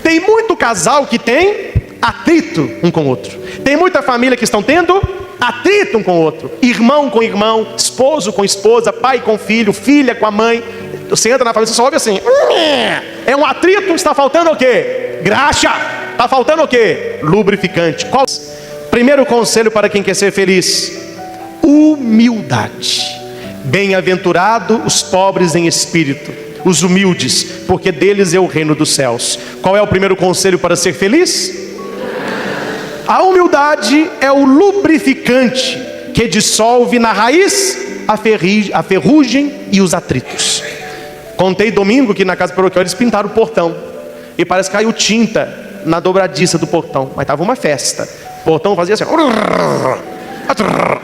Tem muito casal que tem atrito um com o outro. Tem muita família que estão tendo atrito um com o outro. Irmão com irmão, esposo com esposa, pai com filho, filha com a mãe. Você entra na família, você só ouve assim. É um atrito, está faltando o quê? Graxa. Está faltando o quê? Lubrificante. Qual? Primeiro conselho para quem quer ser feliz: humildade. Bem-aventurado os pobres em espírito, os humildes, porque deles é o reino dos céus. Qual é o primeiro conselho para ser feliz? A humildade é o lubrificante que dissolve na raiz a ferrugem e os atritos. Contei domingo que na casa paroquial eles pintaram o portão e parece que caiu tinta na dobradiça do portão, mas estava uma festa. O portão fazia assim.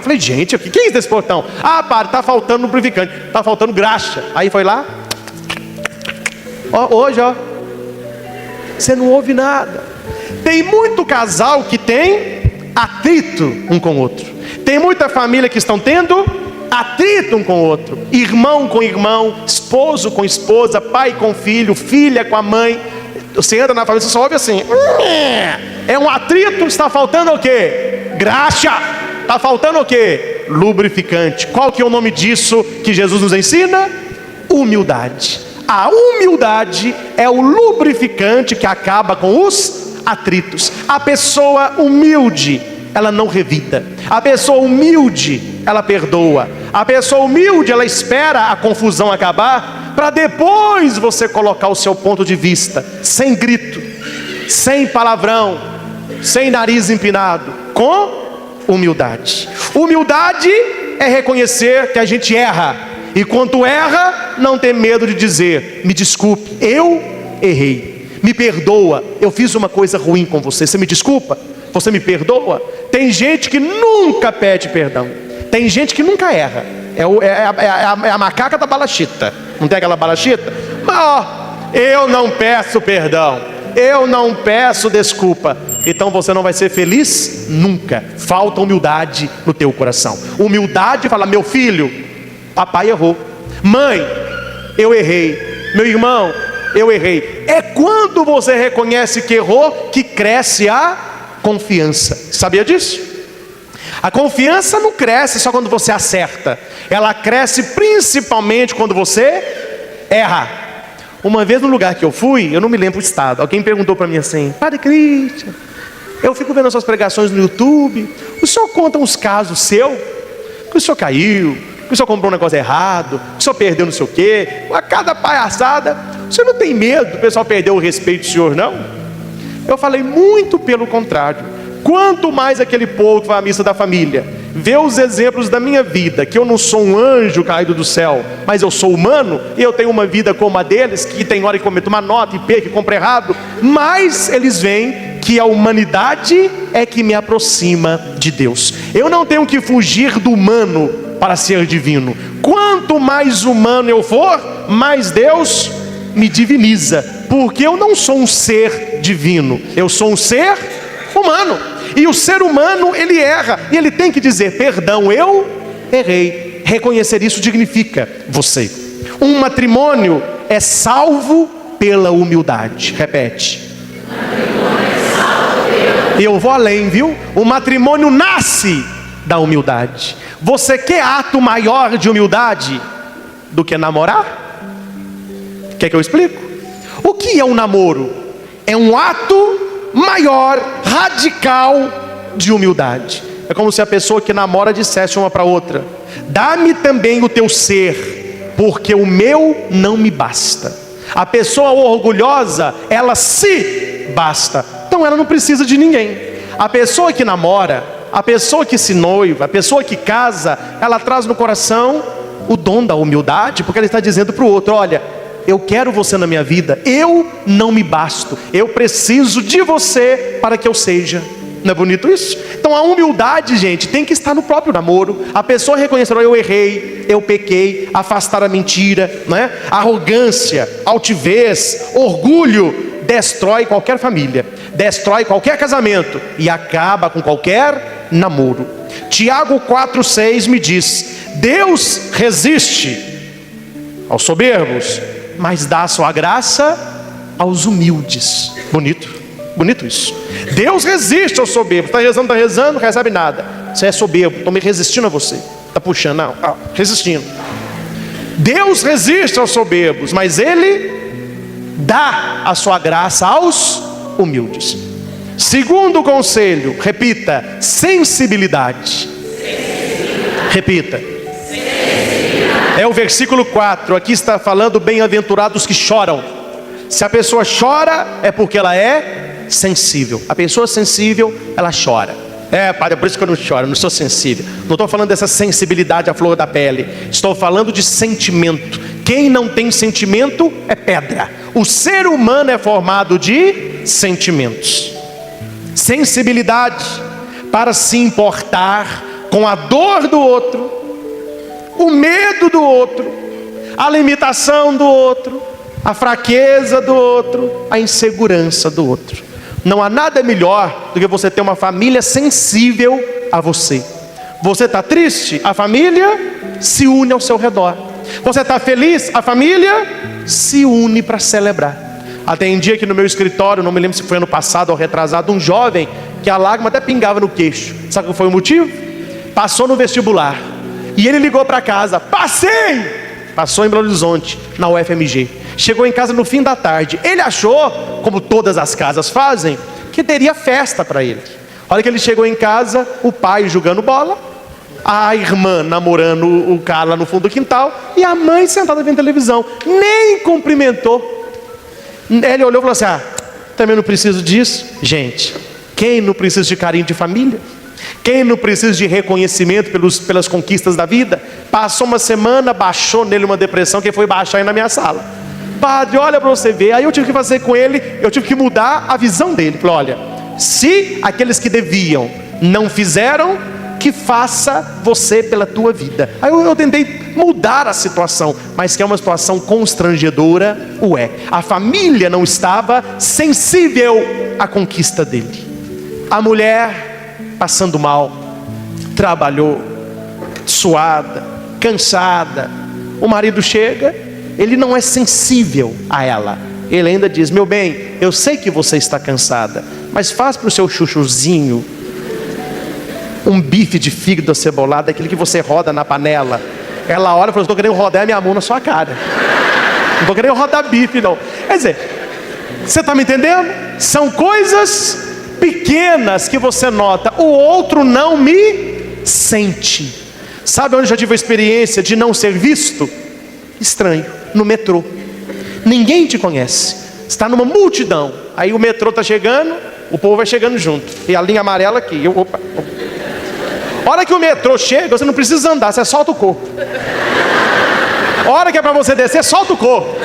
Falei, gente, o que é isso desse portão? Ah, para, está faltando lubrificante, está faltando graxa. Aí foi lá. Ó, hoje, ó, você não ouve nada. Tem muito casal que tem atrito um com o outro. Tem muita família que estão tendo atrito um com o outro. Irmão com irmão, esposo com esposa, pai com filho, filha com a mãe. Você entra na família, você só ouve assim. É um atrito, está faltando o quê? Graxa. Está faltando o quê? Lubrificante. Qual que é o nome disso que Jesus nos ensina? Humildade. A humildade é o lubrificante que acaba com os atritos. A pessoa humilde, ela não revida. A pessoa humilde, ela perdoa. A pessoa humilde, ela espera a confusão acabar para depois você colocar o seu ponto de vista, sem grito, sem palavrão, sem nariz empinado, com humildade. Humildade é reconhecer que a gente erra, e quando erra, não ter medo de dizer: me desculpe, eu errei, me perdoa, eu fiz uma coisa ruim com você, você me desculpa? Você me perdoa? Tem gente que nunca pede perdão. Tem gente que nunca erra. É a macaca da balachita. Não tem aquela balachita? Mas ó, eu não peço perdão, eu não peço desculpa. Então você não vai ser feliz nunca. Falta humildade no teu coração. Humildade fala: meu filho, papai errou. Mãe, eu errei. Meu irmão, eu errei. É quando você reconhece que errou que cresce a confiança. Sabia disso? A confiança não cresce só quando você acerta. Ela cresce principalmente quando você erra. Uma vez no lugar que eu fui, eu não me lembro o estado, alguém perguntou para mim assim: Padre Cristian, eu fico vendo as suas pregações no YouTube, o senhor conta uns casos seus, que o senhor caiu, que o senhor comprou um negócio errado, que o senhor perdeu não sei o quê, a cada palhaçada, o senhor não tem medo do pessoal perder o respeito do senhor, não? Eu falei: muito pelo contrário. Quanto mais aquele povo que vai à missa da família vê os exemplos da minha vida, que eu não sou um anjo caído do céu, mas eu sou humano, e eu tenho uma vida como a deles, que tem hora que cometo uma nota e perco e compro errado, mais eles veem que a humanidade é que me aproxima de Deus. Eu não tenho que fugir do humano para ser divino. Quanto mais humano eu for, mais Deus me diviniza, porque eu não sou um ser divino, eu sou um ser humano. E o ser humano, ele erra, e ele tem que dizer: perdão, eu errei. Reconhecer isso dignifica você. Um matrimônio é salvo pela humildade. Repete. E eu vou além, viu? O matrimônio nasce da humildade. Você quer ato maior de humildade do que namorar? Quer que eu explico? O que é um namoro? É um ato maior, radical de humildade. É como se a pessoa que namora dissesse uma para outra: dá-me também o teu ser, porque o meu não me basta. A pessoa orgulhosa, ela se basta, então ela não precisa de ninguém. A pessoa que namora, a pessoa que se noiva, a pessoa que casa, ela traz no coração o dom da humildade, porque ela está dizendo para o outro: olha, eu quero você na minha vida, eu não me basto, eu preciso de você para que eu seja. Não é bonito isso? Então a humildade, gente, tem que estar no próprio namoro. A pessoa reconhecer: eu errei, eu pequei, afastar a mentira, né? Arrogância, altivez, orgulho destrói qualquer família, destrói qualquer casamento e acaba com qualquer namoro. Tiago 4,6 me diz: Deus resiste aos soberbos, mas dá a sua graça aos humildes. Bonito isso. Deus resiste aos soberbos. Está rezando, não recebe nada. Você é soberbo, estou me resistindo a você. Está puxando, não, resistindo. Deus resiste aos soberbos, mas Ele dá a sua graça aos humildes. Segundo conselho, repita: sensibilidade. Repita. É o versículo 4, aqui está falando: bem-aventurados que choram. Se a pessoa chora, é porque ela é sensível. A pessoa sensível, ela chora. Padre, é por isso que eu não choro, eu não sou sensível. Não estou falando dessa sensibilidade à flor da pele. Estou falando de sentimento. Quem não tem sentimento é pedra. O ser humano é formado de sentimentos. Sensibilidade para se importar com a dor do outro, o medo do outro, a limitação do outro, a fraqueza do outro, a insegurança do outro. Não há nada melhor do que você ter uma família sensível a você. Você está triste? A família se une ao seu redor. Você está feliz? A família se une para celebrar. Até um dia que no meu escritório, não me lembro se foi ano passado ou retrasado, um jovem que a lágrima até pingava no queixo. Sabe qual foi o motivo? Passou no vestibular. E ele ligou para casa: passou em Belo Horizonte, na UFMG. Chegou em casa no fim da tarde. Ele achou, como todas as casas fazem, que teria festa para ele. A hora que ele chegou em casa, o pai jogando bola, a irmã namorando o cara lá no fundo do quintal, e a mãe sentada vendo televisão. Nem cumprimentou. Ele olhou e falou assim: também não preciso disso. Gente, quem não precisa de carinho de família? Quem não precisa de reconhecimento pelas conquistas da vida? Passou uma semana, baixou nele uma depressão, que foi baixar aí na minha sala. Padre, olha para você ver. Aí eu tive que fazer com ele, eu tive que mudar a visão dele. Falei: olha, se aqueles que deviam não fizeram, que faça você pela tua vida. Aí eu tentei mudar a situação, mas que é uma situação constrangedora, a família não estava sensível à conquista dele. A mulher passando mal, trabalhou, suada, cansada. O marido chega, ele não é sensível a ela. Ele ainda diz: meu bem, eu sei que você está cansada, mas faz para o seu chuchuzinho um bife de fígado acebolado, aquele que você roda na panela. Ela olha e fala: estou querendo rodar a minha mão na sua cara. Não estou querendo rodar bife não. Quer dizer, você está me entendendo? São coisas pequenas que você nota. O outro não me sente. Sabe onde eu já tive a experiência de não ser visto? Estranho, no metrô. Ninguém te conhece, está numa multidão. Aí o metrô está chegando, o povo vai chegando junto, e a linha amarela aqui. A hora que o metrô chega, você não precisa andar, você solta o corpo. A hora que é para você descer, solta o corpo.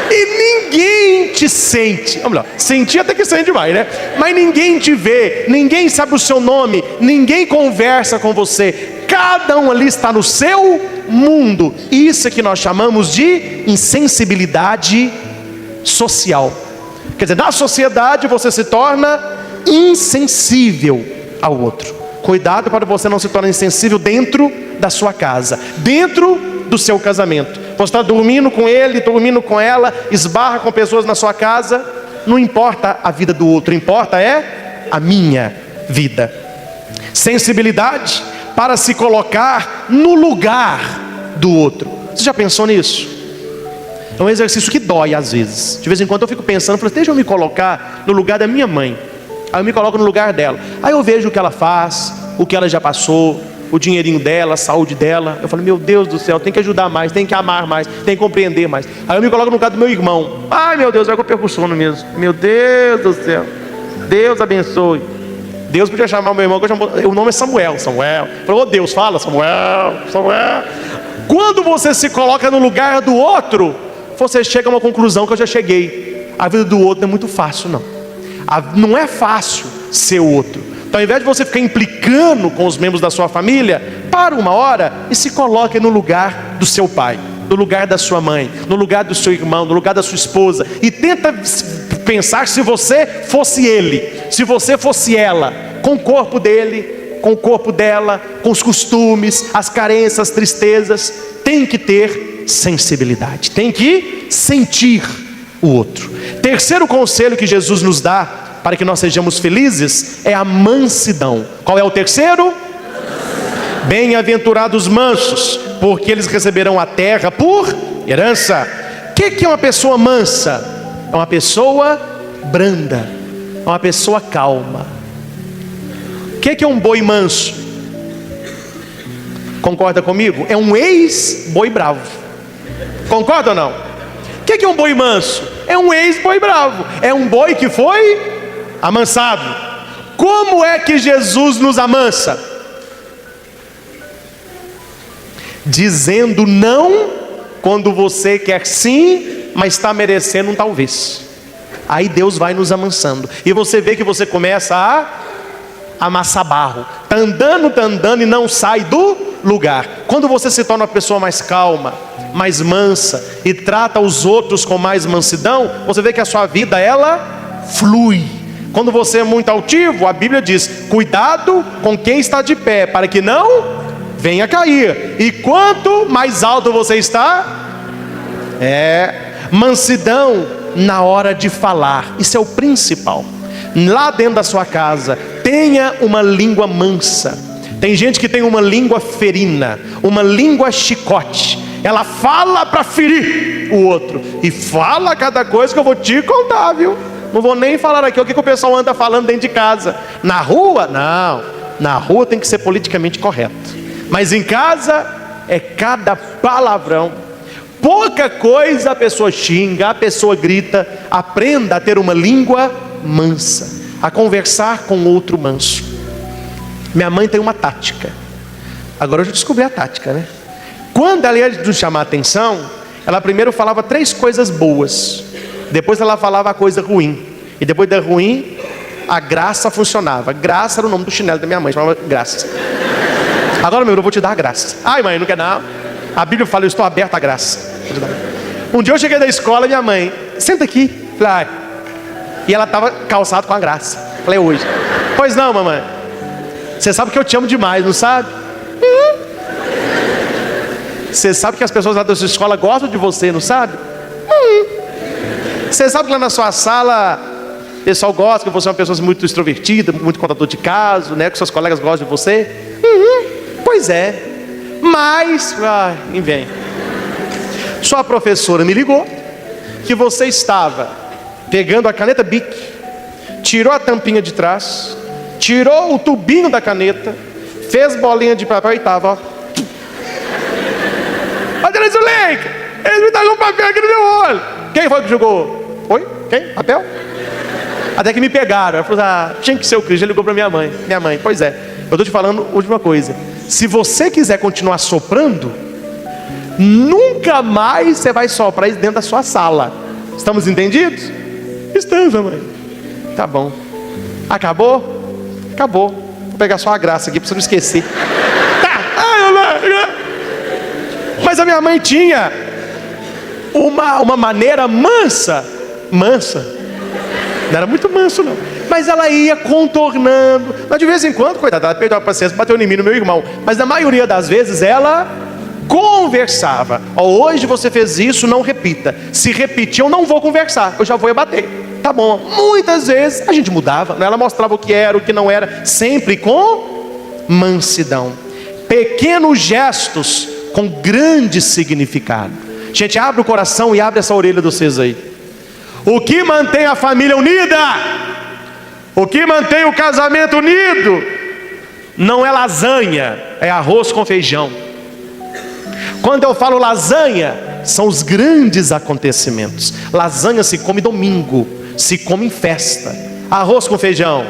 E ninguém te sente. Ou melhor, sentir até que sente demais, né? Mas ninguém te vê, ninguém sabe o seu nome, ninguém conversa com você. Cada um ali está no seu mundo. Isso é que nós chamamos de insensibilidade social. Quer dizer, na sociedade você se torna insensível ao outro. Cuidado para você não se tornar insensível dentro da sua casa, dentro do seu casamento. Você está dormindo com ele, dormindo com ela, esbarra com pessoas na sua casa. Não importa a vida do outro, importa é a minha vida. Sensibilidade para se colocar no lugar do outro. Você já pensou nisso? É um exercício que dói às vezes. De vez em quando eu fico pensando, deixa eu me colocar no lugar da minha mãe. Aí eu me coloco no lugar dela. Aí eu vejo o que ela faz, o que ela já passou, o dinheirinho dela, a saúde dela. Eu falo: meu Deus do céu, tem que ajudar mais, tem que amar mais, tem que compreender mais. Aí eu me coloco no lugar do meu irmão. Ai meu Deus, vai com percussono mesmo. Meu Deus do céu, Deus abençoe. Deus podia chamar o meu irmão, o nome é Samuel. Falou: oh Deus, fala Samuel. Quando você se coloca no lugar do outro, você chega a uma conclusão que eu já cheguei: a vida do outro não é muito fácil não. Não é fácil ser o outro. Então, ao invés de você ficar implicando com os membros da sua família, para uma hora e se coloque no lugar do seu pai, no lugar da sua mãe, no lugar do seu irmão, no lugar da sua esposa, e tenta pensar se você fosse ele, se você fosse ela, com o corpo dele, com o corpo dela, com os costumes, as carências, as tristezas. Tem que ter sensibilidade, tem que sentir o outro, Terceiro conselho que Jesus nos dá para que nós sejamos felizes é a mansidão. Qual é o terceiro? Bem-aventurados mansos, porque eles receberão a terra por herança. O que é uma pessoa mansa? É uma pessoa branda, é uma pessoa calma. O que é um boi manso? Concorda comigo? É um ex-boi bravo. Concorda ou não? O que é um boi manso? É um ex-boi bravo. É um boi que foi amansado. Como é que Jesus nos amansa? Dizendo não quando você quer sim, mas está merecendo um talvez. Aí Deus vai nos amansando. E você vê que você começa a amassar barro. Está andando e não sai do lugar. Quando você se torna uma pessoa mais calma, mais mansa e trata os outros com mais mansidão, você vê que a sua vida, ela flui. Quando você é muito altivo, a Bíblia diz: cuidado com quem está de pé, para que não venha cair. E quanto mais alto você está, mansidão na hora de falar. Isso é o principal. Lá dentro da sua casa, tenha uma língua mansa. Tem gente que tem uma língua ferina, uma língua chicote. Ela fala para ferir o outro, e fala cada coisa que eu vou te contar, viu? Não vou nem falar aqui o que o pessoal anda falando dentro de casa. Na rua, não. Na rua tem que ser politicamente correto. Mas em casa é cada palavrão. Pouca coisa a pessoa xinga, a pessoa grita. Aprenda a ter uma língua mansa, a conversar com outro manso. Minha mãe tem uma tática. Agora eu já descobri a tática, né? Quando ela ia nos chamar a atenção, ela primeiro falava 3 coisas boas, depois ela falava a coisa ruim, e depois da ruim, a graça funcionava. Graça era o nome do chinelo da minha mãe, chamava graça. Agora, meu, eu vou te dar a graça. Ai, mãe, não quer não? A Bíblia fala: eu estou aberto à graça. Um dia eu cheguei da escola, minha mãe: senta aqui. Falei: e ela estava calçada com a graça. Falei: hoje. Pois não, mamãe. Você sabe que eu te amo demais, não sabe? Você sabe que as pessoas lá da sua escola gostam de você, não sabe? Você sabe que lá na sua sala o pessoal gosta, que você é uma pessoa muito extrovertida, muito contador de caso, né? Que seus colegas gostam de você. Pois é. Mas, vem. Sua professora me ligou que você estava pegando a caneta Bic, tirou a tampinha de trás, tirou o tubinho da caneta, fez bolinha de papel e estava, ó. Adriano Zuleika, eles me deram um papel aqui no meu olho. Quem foi que jogou? Oi? Quem? Papel? Até que me pegaram. Ela falou: tinha que ser o Cristo. Ele ligou para minha mãe. Minha mãe: pois é, eu estou te falando última coisa. Se você quiser continuar soprando, nunca mais você vai soprar isso dentro da sua sala. Estamos entendidos? Estamos, mãe. Tá bom. Acabou? Acabou. Vou pegar só a graça aqui para você não esquecer. Tá. Mas a minha mãe tinha uma maneira mansa. Não era muito manso, não. Mas ela ia contornando. Mas de vez em quando, coitada, ela perdeu a paciência, bateu em mim, no meu irmão. Mas na maioria das vezes ela conversava. Hoje você fez isso, não repita. Se repetir, eu não vou conversar, eu já vou bater. Tá bom. Muitas vezes a gente mudava, ela mostrava o que era, o que não era, sempre com mansidão. Pequenos gestos com grande significado. Gente, abre o coração e abre essa orelha de vocês aí. O que mantém a família unida, o que mantém o casamento unido, não é lasanha, é arroz com feijão. Quando eu falo lasanha, são os grandes acontecimentos. Lasanha se come domingo, se come em festa. Arroz com feijão,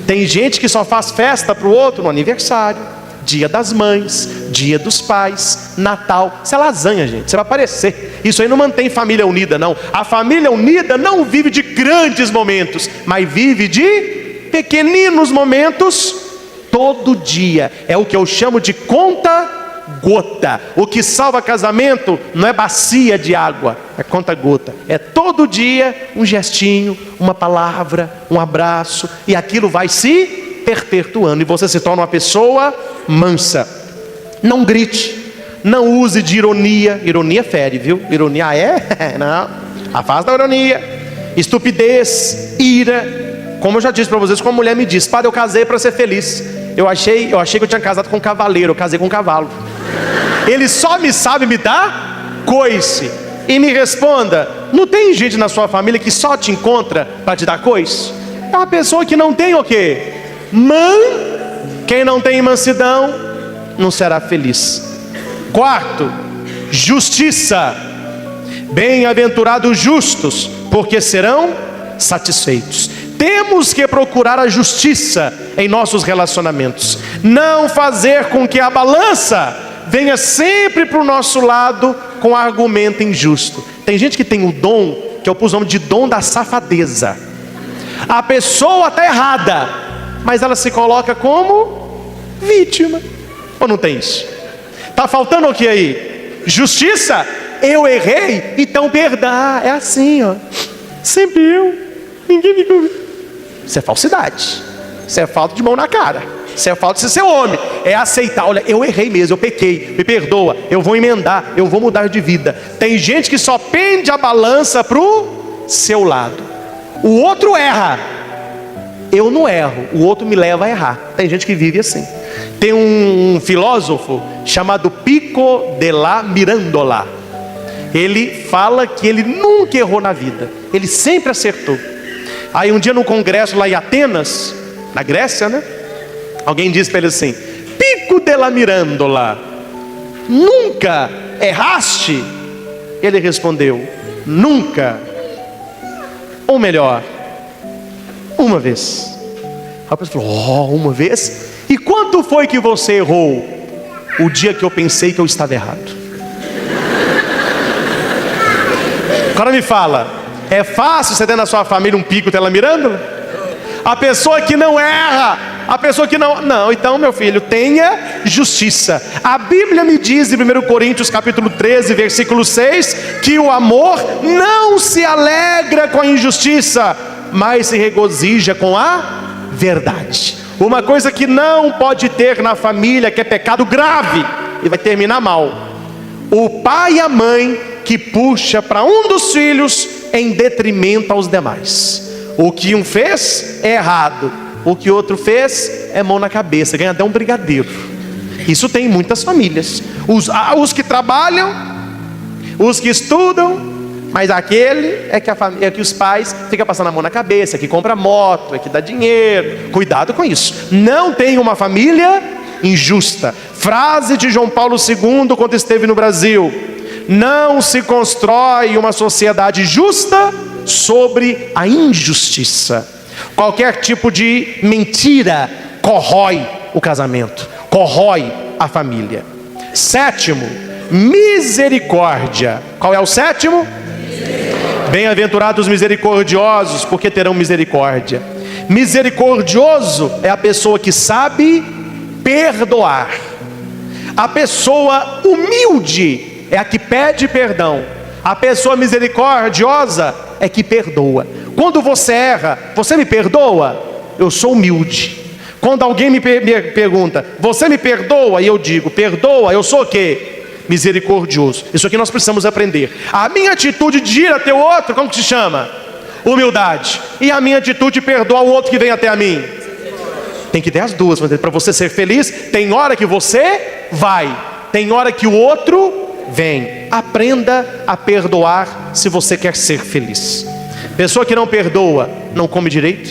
tem gente que só faz festa para o outro no aniversário, Dia das Mães, Dia dos Pais, Natal. Isso é lasanha, gente, você vai aparecer. Isso aí não mantém família unida, não. A família unida não vive de grandes momentos, mas vive de pequeninos momentos todo dia. É o que eu chamo de conta-gota. O que salva casamento não é bacia de água, é conta-gota. É todo dia um gestinho, uma palavra, um abraço, e aquilo vai se perpetuando, e você se torna uma pessoa mansa. Não grite, não use de ironia. Ironia fere, viu? Ironia não. A fase da ironia, estupidez, ira. Como eu já disse para vocês, como a mulher me disse: padre, eu casei para ser feliz. Eu achei que eu tinha casado com um cavaleiro, eu casei com um cavalo. Ele só me sabe me dar coice. E me responda: não tem gente na sua família que só te encontra para te dar coice? É uma pessoa que não tem o quê? Quem não tem mansidão não será feliz. Quarto, justiça. Bem-aventurados justos, porque serão satisfeitos. Temos que procurar a justiça em nossos relacionamentos. Não fazer com que a balança venha sempre para o nosso lado com argumento injusto. Tem gente que tem o dom, que eu pus o nome de dom da safadeza. A pessoa está errada, mas ela se coloca como vítima. Ou não tem isso? Está faltando o que aí? Justiça? Eu errei, então perdão. É assim, ó. Sempre eu. Ninguém me convida. Isso é falsidade. Isso é falta de mão na cara. Isso é falta de ser homem. É aceitar: olha, eu errei mesmo, eu pequei, me perdoa, eu vou emendar, eu vou mudar de vida. Tem gente que só pende a balança para o seu lado. O outro erra, eu não erro, o outro me leva a errar. Tem gente que vive assim. Tem um filósofo chamado Pico della Mirandola. Ele fala que ele nunca errou na vida, ele sempre acertou. Aí um dia no congresso lá em Atenas, na Grécia, né? Alguém disse para ele assim: Pico della Mirandola, nunca erraste? Ele respondeu: nunca. Ou melhor, uma vez. A pessoa falou: uma vez? E quanto foi que você errou? O dia que eu pensei que eu estava errado. Agora me fala, é fácil você ter na sua família um Pico della Mirandola? A pessoa que não erra, a pessoa que não, então meu filho, tenha justiça. A Bíblia me diz em 1 Coríntios capítulo 13, versículo 6, que o amor não se alegra com a injustiça, mas se regozija com a verdade. Uma coisa que não pode ter na família, que é pecado grave, e vai terminar mal: o pai e a mãe que puxa para um dos filhos em detrimento aos demais. O que um fez é errado, o que outro fez é mão na cabeça, ganha até um brigadeiro. Isso tem em muitas famílias. Os que trabalham, os que estudam, mas aquele é que os pais ficam passando a mão na cabeça, é que compra moto, é que dá dinheiro. Cuidado com isso. Não tem uma família injusta. Frase de João Paulo II quando esteve no Brasil: não se constrói uma sociedade justa sobre a injustiça. Qualquer tipo de mentira corrói o casamento, corrói a família. Sétimo, misericórdia. Qual é o sétimo? Bem-aventurados os misericordiosos, porque terão misericórdia. Misericordioso é a pessoa que sabe perdoar. A pessoa humilde é a que pede perdão. A pessoa misericordiosa é que perdoa. Quando você erra, você me perdoa? Eu sou humilde. Quando alguém me pergunta: você me perdoa? E eu digo: perdoa, eu sou o quê? Misericordioso. Isso aqui nós precisamos aprender. A minha atitude de ir até o outro, como que se chama? Humildade. E a minha atitude de perdoar o outro que vem até a mim? Tem que ter as duas. Para você ser feliz, tem hora que você vai, tem hora que o outro vem. Aprenda a perdoar se você quer ser feliz. Pessoa que não perdoa, não come direito,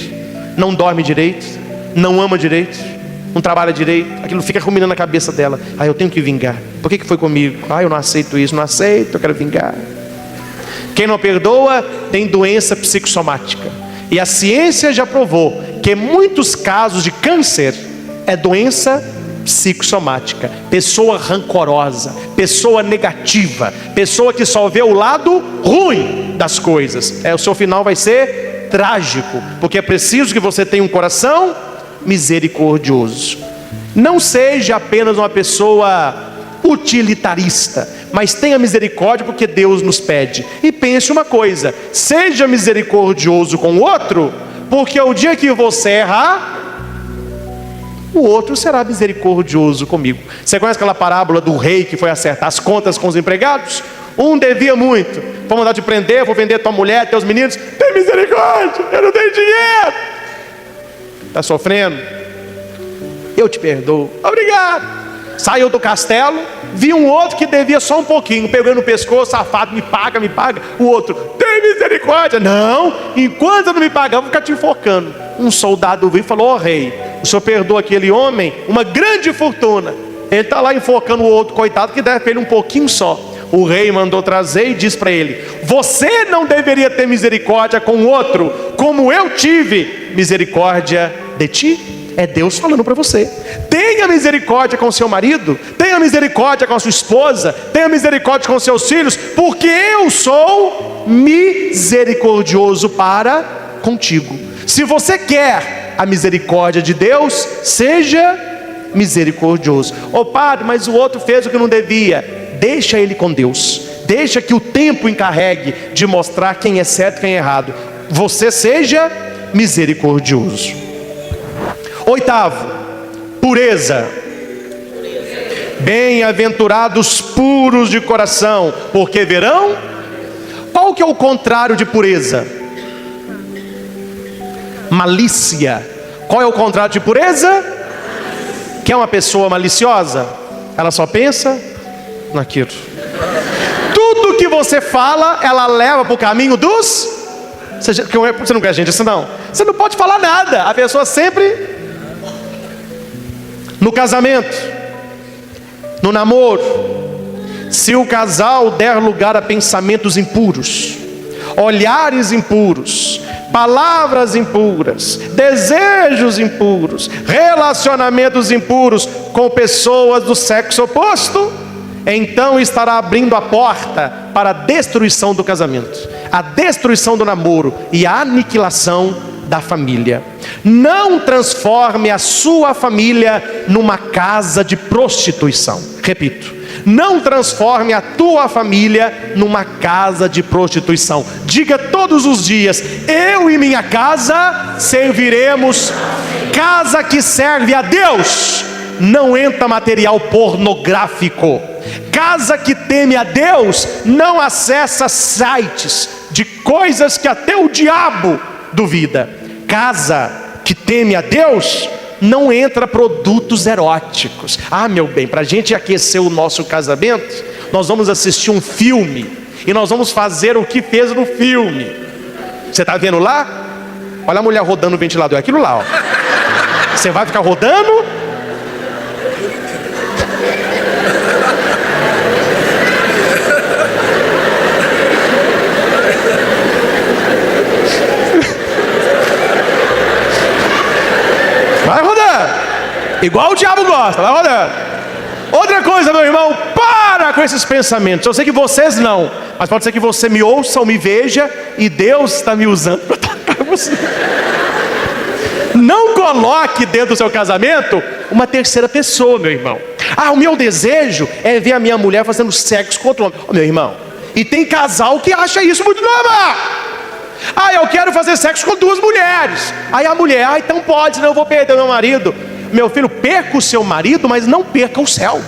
não dorme direito, não ama direito, não trabalha direito. Aquilo fica ruminando na cabeça dela: eu tenho que vingar. Por que foi comigo? Eu não aceito isso, não aceito, eu quero vingar. Quem não perdoa tem doença psicossomática. E a ciência já provou que muitos casos de câncer é doença psicossomática. Pessoa rancorosa, pessoa negativa, pessoa que só vê o lado ruim das coisas. O seu final vai ser trágico, porque é preciso que você tenha um coração misericordioso. Não seja apenas uma pessoa utilitarista, mas tenha misericórdia, porque Deus nos pede. E pense uma coisa: seja misericordioso com o outro, porque o dia que você errar, o outro será misericordioso comigo. Você conhece aquela parábola do rei que foi acertar as contas com os empregados? Um devia muito. Vou mandar te prender, vou vender tua mulher, teus meninos. Tem misericórdia, eu não tenho dinheiro. Está sofrendo? Eu te perdoo. Obrigado. Saiu do castelo, vi um outro que devia só um pouquinho, pegou no pescoço, safado, me paga. O outro, tem misericórdia. Não, enquanto eu não me pagar, eu vou ficar te enfocando. Um soldado veio e falou: ó rei, o senhor perdoa aquele homem uma grande fortuna. Ele está lá enfocando o outro coitado que deve para ele um pouquinho só. O rei mandou trazer e disse para ele: você não deveria ter misericórdia com o outro, como eu tive misericórdia de ti? É Deus falando para você. Tenha misericórdia com seu marido, tenha misericórdia com a sua esposa, tenha misericórdia com seus filhos, porque eu sou misericordioso para contigo. Se você quer a misericórdia de Deus, seja misericordioso. Ô padre, mas o outro fez o que não devia. Deixa ele com Deus. Deixa que o tempo encarregue de mostrar quem é certo e quem é errado. Você seja misericordioso. Oitavo, pureza. Bem-aventurados puros de coração, porque verão. Qual que é o contrário de pureza? Malícia. Qual é o contrário de pureza? Que é uma pessoa maliciosa? Ela só pensa naquilo. Tudo que você fala, ela leva para o caminho dos... Você não quer gente assim não. Você não pode falar nada. A pessoa sempre... No casamento, no namoro, se o casal der lugar a pensamentos impuros, olhares impuros, palavras impuras, desejos impuros, relacionamentos impuros com pessoas do sexo oposto, então estará abrindo a porta para a destruição do casamento, a destruição do namoro e a aniquilação da família. Não transforme a sua família numa casa de prostituição. Repito, não transforme a tua família numa casa de prostituição. Diga todos os dias: eu e minha casa serviremos. Casa que serve a Deus não entra material pornográfico. Casa que teme a Deus não acessa sites de coisas que até o diabo duvida. Casa que teme a Deus não entra produtos eróticos. Ah, meu bem, para a gente aquecer o nosso casamento, nós vamos assistir um filme e nós vamos fazer o que fez no filme. Você está vendo lá? Olha a mulher rodando o ventilador, é aquilo lá, ó. Você vai ficar rodando? Vai rodando, igual o diabo gosta, vai rodando. Outra coisa, meu irmão, para com esses pensamentos. Eu sei que vocês não, mas pode ser que você me ouça ou me veja e Deus está me usando para atacar você. Não coloque dentro do seu casamento uma terceira pessoa, meu irmão. Ah, o meu desejo é ver a minha mulher fazendo sexo com outro homem. Oh, meu irmão, e tem casal que acha isso muito normal. Ah, eu quero fazer sexo com duas mulheres. Aí a mulher: ah, então pode, senão eu vou perder meu marido. Meu filho, perca o seu marido, mas não perca o céu.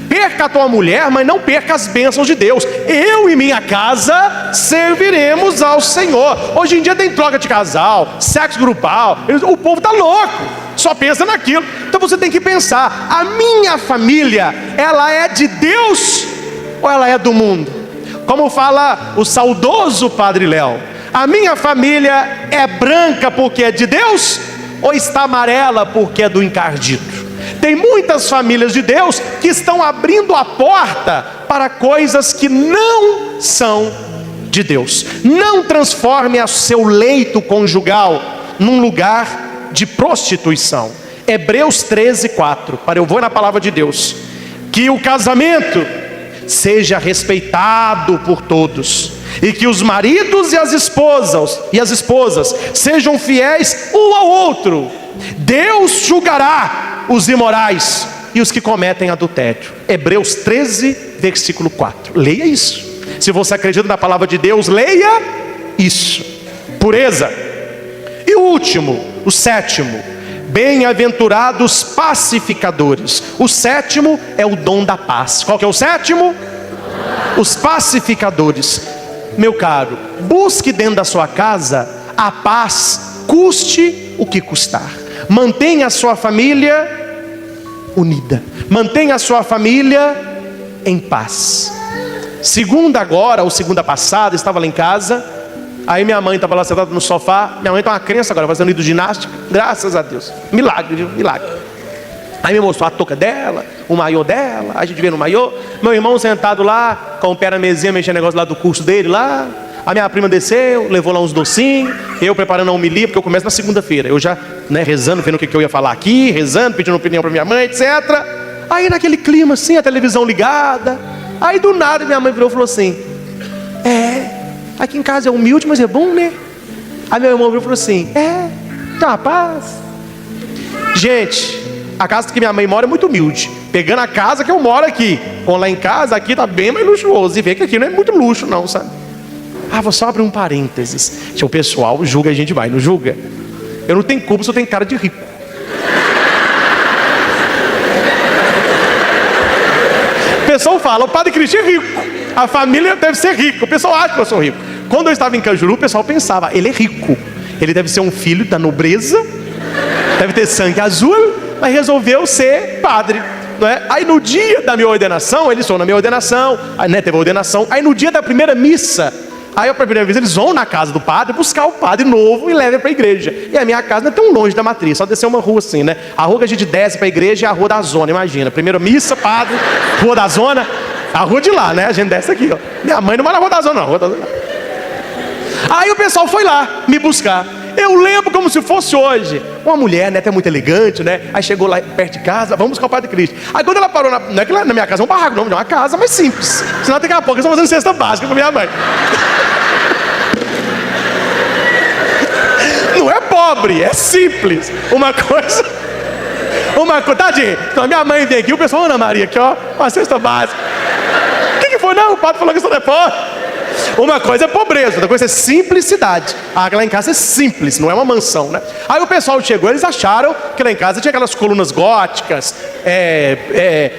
Perca a tua mulher, mas não perca as bênçãos de Deus. Eu e minha casa serviremos ao Senhor. Hoje em dia tem troca de casal, sexo grupal. O povo está louco, só pensa naquilo. Então você tem que pensar: a minha família, ela é de Deus ou ela é do mundo? Como fala o saudoso Padre Léo, a minha família é branca porque é de Deus ou está amarela porque é do encardido? Tem muitas famílias de Deus que estão abrindo a porta para coisas que não são de Deus. Não transforme o seu leito conjugal num lugar de prostituição. Hebreus 13:4. Para eu vou na palavra de Deus. Que o casamento seja respeitado por todos, e que os maridos e as esposas sejam fiéis um ao outro. Deus julgará os imorais e os que cometem adultério. Hebreus 13, versículo 4. Leia isso. Se você acredita na palavra de Deus, leia isso. Pureza. E o último, o sétimo: bem-aventurados pacificadores. O sétimo é o dom da paz. Qual que é o sétimo? Os pacificadores. Meu caro, busque dentro da sua casa a paz, custe o que custar. Mantenha a sua família unida. Mantenha a sua família em paz. Segunda agora, ou segunda passada, estava lá em casa. Aí minha mãe estava lá sentada no sofá. Minha mãe está uma crença agora, fazendo hidroginástica. Graças a Deus. Milagre, viu? Milagre. Aí me mostrou a touca dela, o maiô dela. A gente vê no maiô. Meu irmão sentado lá, com o pé na mesinha, mexendo negócio lá do curso dele lá. A minha prima desceu, levou lá uns docinhos. Eu preparando a homilia, porque eu começo na segunda-feira. Eu já, rezando, vendo o que eu ia falar aqui, rezando, pedindo opinião para minha mãe, etc. Aí naquele clima assim, a televisão ligada. Aí do nada minha mãe virou e falou assim: aqui em casa é humilde, mas é bom, né? Aí meu irmão virou e falou assim: tem uma paz. Gente, a casa que minha mãe mora é muito humilde. Pegando a casa que eu moro aqui, com lá em casa, aqui tá bem mais luxuoso. E vê que aqui não é muito luxo não, sabe? Vou só abrir um parênteses. O pessoal julga a gente vai, não julga? Eu não tenho culpa se eu tenho cara de rico. O pessoal fala: o Padre Cristian é rico, a família deve ser rica. O pessoal acha que eu sou rico. Quando eu estava em Cajuru, o pessoal pensava: ele é rico, ele deve ser um filho da nobreza, deve ter sangue azul, mas resolveu ser padre, não é? Aí no dia da minha ordenação, eles foram na minha ordenação, teve a ordenação. Aí no dia da primeira missa, aí a primeira vez eles vão na casa do padre buscar o padre novo e levam para a igreja. E a minha casa não é tão longe da matriz, só descer uma rua assim, né? A rua que a gente desce para a igreja é a rua da zona, imagina. Primeira missa, padre, rua da zona, a rua de lá, né? A gente desce aqui, ó. Minha mãe não mora na rua da zona, não, rua da zona. Aí o pessoal foi lá me buscar. Eu lembro como se fosse hoje. Uma mulher, né, até muito elegante, né? Aí chegou lá perto de casa, vamos buscar o Padre Cristo. Aí quando ela parou, não é que lá na minha casa é um barraco, não, é uma casa mais simples. Senão daqui a pouco eles estão fazendo cesta básica para minha mãe. Não é pobre, é simples. Uma coisa, tadinho. Então a minha mãe vem aqui, o pessoal: Ana Maria, aqui ó, uma cesta básica. O que foi? Não, o padre falou que isso não é pobre. Uma coisa é pobreza, outra coisa é simplicidade. Lá em casa é simples, não é uma mansão, né? Aí o pessoal chegou, eles acharam que lá em casa tinha aquelas colunas góticas,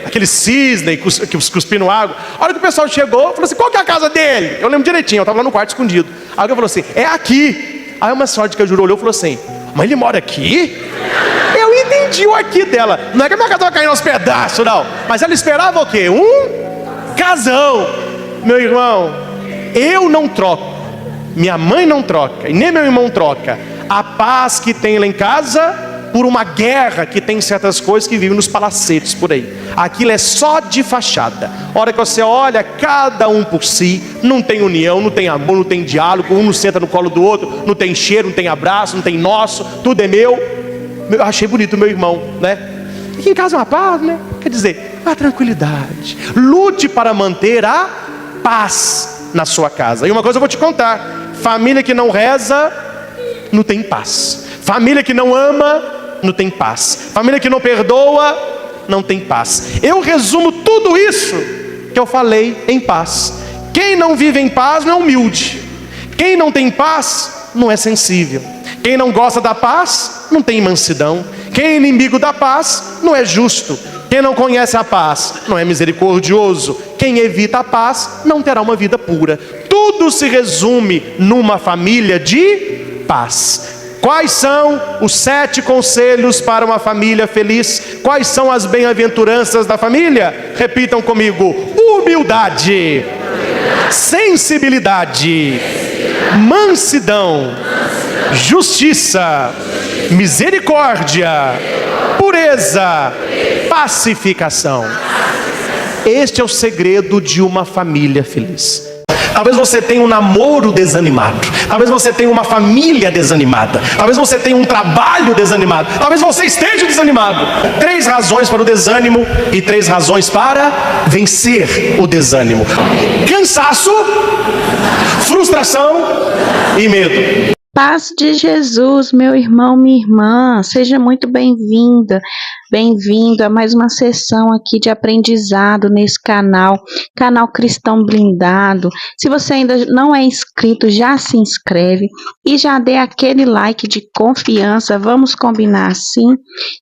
aquele cisne que cuspindo água. A hora que o pessoal chegou, falou assim: qual que é a casa dele? Eu lembro direitinho, eu estava lá no quarto escondido. Aí alguém falou assim: é aqui. Aí uma senhora de Cajuru olhou e falou assim: mas ele mora aqui? Eu entendi o aqui dela. Não é que a minha casa vai cair aos pedaços, não. Mas ela esperava o quê? Um casão. Meu irmão, eu não troco, minha mãe não troca, e nem meu irmão troca a paz que tem lá em casa por uma guerra que tem certas coisas que vivem nos palacetes por aí. Aquilo é só de fachada. A hora que você olha, cada um por si, não tem união, não tem amor, não tem diálogo, um não senta no colo do outro, não tem cheiro, não tem abraço, não tem nosso, tudo é meu. Eu achei bonito o meu irmão, né? Aqui em casa é uma paz, né? Quer dizer, a tranquilidade. Lute para manter a paz na sua casa. E uma coisa eu vou te contar: família que não reza não tem paz. Família que não ama não tem paz. Família que não perdoa não tem paz. Eu resumo tudo isso que eu falei em paz. Quem não vive em paz não é humilde. Quem não tem paz não é sensível. Quem não gosta da paz não tem mansidão. Quem é inimigo da paz não é justo. Quem não conhece a paz não é misericordioso. Quem evita a paz não terá uma vida pura. Tudo se resume numa família de paz. Quais são os 7 conselhos para uma família feliz? Quais são as bem-aventuranças da família? Repitam comigo: humildade, sensibilidade, mansidão, justiça, misericórdia, pureza, pacificação. Este é o segredo de uma família feliz. Talvez você tenha um namoro desanimado. Talvez você tenha uma família desanimada. Talvez você tenha um trabalho desanimado. Talvez você esteja desanimado. 3 razões para o desânimo e 3 razões para vencer o desânimo: cansaço, frustração e medo. Paz de Jesus, meu irmão, minha irmã, seja muito bem-vinda Bem-vindo a mais uma sessão aqui de aprendizado nesse canal Cristão Blindado. Se você ainda não é inscrito, já se inscreve e já dê aquele like de confiança. Vamos combinar assim?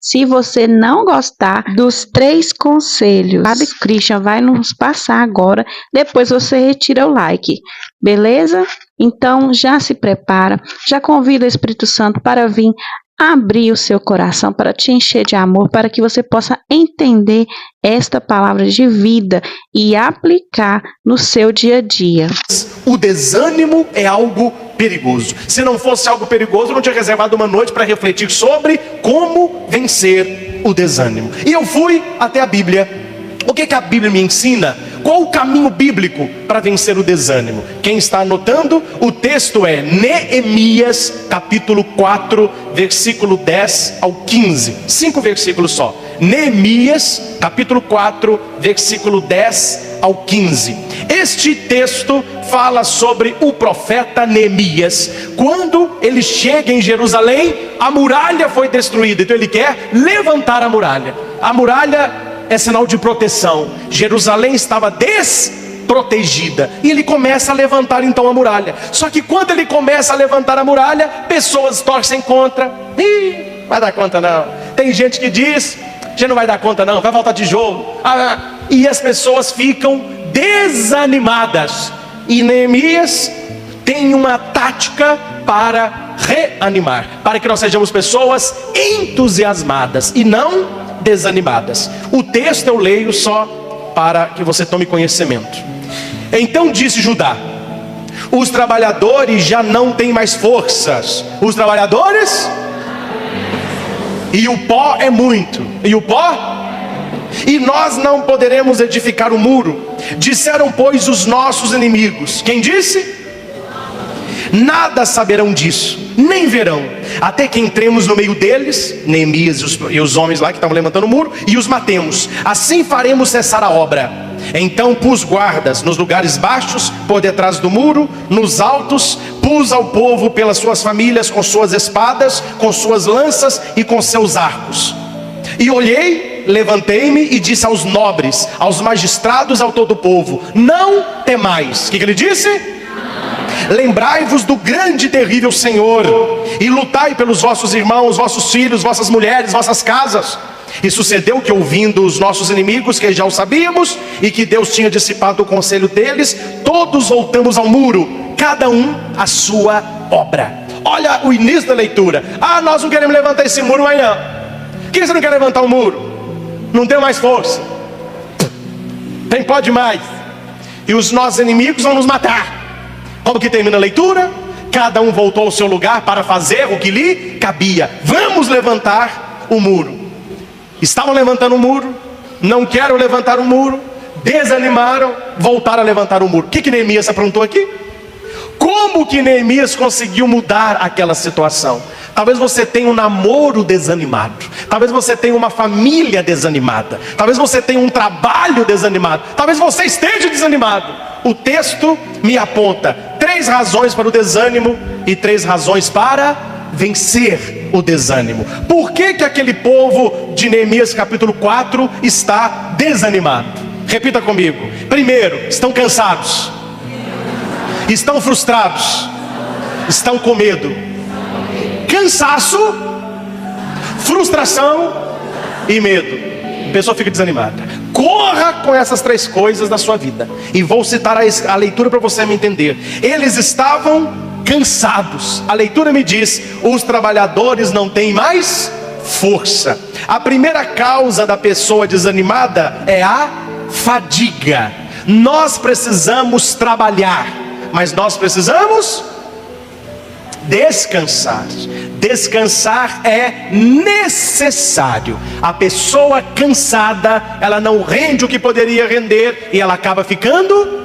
Se você não gostar dos 3 conselhos, Padre Christian vai nos passar agora, depois você retira o like, beleza? Então já se prepara, já convida o Espírito Santo para vir abrir o seu coração, para te encher de amor, para que você possa entender esta palavra de vida e aplicar no seu dia a dia. O desânimo é algo perigoso. Se não fosse algo perigoso, eu não tinha reservado uma noite para refletir sobre como vencer o desânimo. E eu fui até a Bíblia. O que a Bíblia me ensina? Qual o caminho bíblico para vencer o desânimo? Quem está anotando? O texto é Neemias, capítulo 4, versículo 10 ao 15. 5 versículos só. Neemias, capítulo 4, versículo 10 ao 15. Este texto fala sobre o profeta Neemias. Quando ele chega em Jerusalém, a muralha foi destruída. Então ele quer levantar a muralha. A muralha é sinal de proteção. Jerusalém estava desprotegida e ele começa a levantar então a muralha. Só que quando ele começa a levantar a muralha, pessoas torcem contra. Vai dar conta não. Tem gente que diz: a gente não vai dar conta não, vai faltar tijolo. E as pessoas ficam desanimadas. E Neemias tem uma tática para reanimar, para que nós sejamos pessoas entusiasmadas e não desanimadas. O texto eu leio só para que você tome conhecimento. Então disse Judá: os trabalhadores já não têm mais forças. Os trabalhadores? E o pó é muito. E o pó? E nós não poderemos edificar o muro. Disseram, pois, os nossos inimigos. Quem disse? Nada saberão disso, nem verão, até que entremos no meio deles, Neemias e os homens lá que estavam levantando o muro, e os matemos. Assim faremos cessar a obra. Então pus guardas nos lugares baixos, por detrás do muro, nos altos, pus ao povo pelas suas famílias, com suas espadas, com suas lanças e com seus arcos. E olhei, levantei-me e disse aos nobres, aos magistrados, ao todo o povo: não temais. O que ele disse? Lembrai-vos do grande e terrível Senhor, e lutai pelos vossos irmãos, vossos filhos, vossas mulheres, vossas casas. E sucedeu que, ouvindo os nossos inimigos, que já o sabíamos, e que Deus tinha dissipado o conselho deles, todos voltamos ao muro, cada um a sua obra. Olha o início da leitura. Nós não queremos levantar esse muro amanhã. Por que você não quer levantar o muro? Não tem mais força. Tem pode mais. E os nossos inimigos vão nos matar. Como que termina a leitura? Cada um voltou ao seu lugar para fazer o que lhe cabia. Vamos levantar o muro. Estavam levantando o muro, não quero levantar o muro, desanimaram, voltaram a levantar o muro. O que Neemias aprontou aqui? Como que Neemias conseguiu mudar aquela situação? Talvez você tenha um namoro desanimado, talvez você tenha uma família desanimada, talvez você tenha um trabalho desanimado, talvez você esteja desanimado. O texto me aponta 3 razões para o desânimo e 3 razões para vencer o desânimo. Por que aquele povo de Neemias capítulo 4 está desanimado? Repita comigo. Primeiro, estão cansados, estão frustrados, estão com medo. Cansaço, frustração e medo. A pessoa fica desanimada. Corra com essas 3 coisas na sua vida. E vou citar a leitura para você me entender. Eles estavam cansados. A leitura me diz: os trabalhadores não têm mais força. A primeira causa da pessoa desanimada é a fadiga. Nós precisamos trabalhar, mas nós precisamos descansar. Descansar é necessário. A pessoa cansada, ela não rende o que poderia render e ela acaba ficando.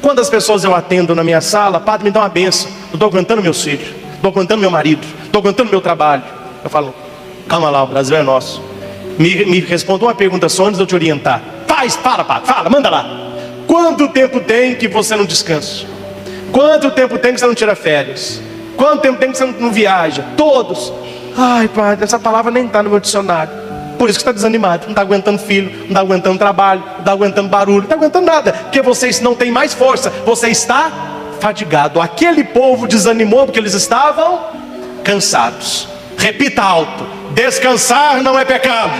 Quantas pessoas eu atendo na minha sala: padre, me dá uma benção, eu estou aguentando meus filhos, estou aguentando meu marido, estou aguentando meu trabalho. Eu falo: calma lá, o Brasil é nosso. Me responda uma pergunta só antes de eu te orientar. Fala, padre, fala, manda lá. Quanto tempo tem que você não descansa? Quanto tempo tem que você não tira férias? Quanto tempo tem que você não viaja? Todos. Ai, padre, essa palavra nem está no meu dicionário. Por isso que está desanimado, não está aguentando filho, não está aguentando trabalho, não está aguentando barulho, não está aguentando nada, porque vocês não têm mais força, você está fadigado. Aquele povo desanimou porque eles estavam cansados. Repita alto: descansar não é pecado,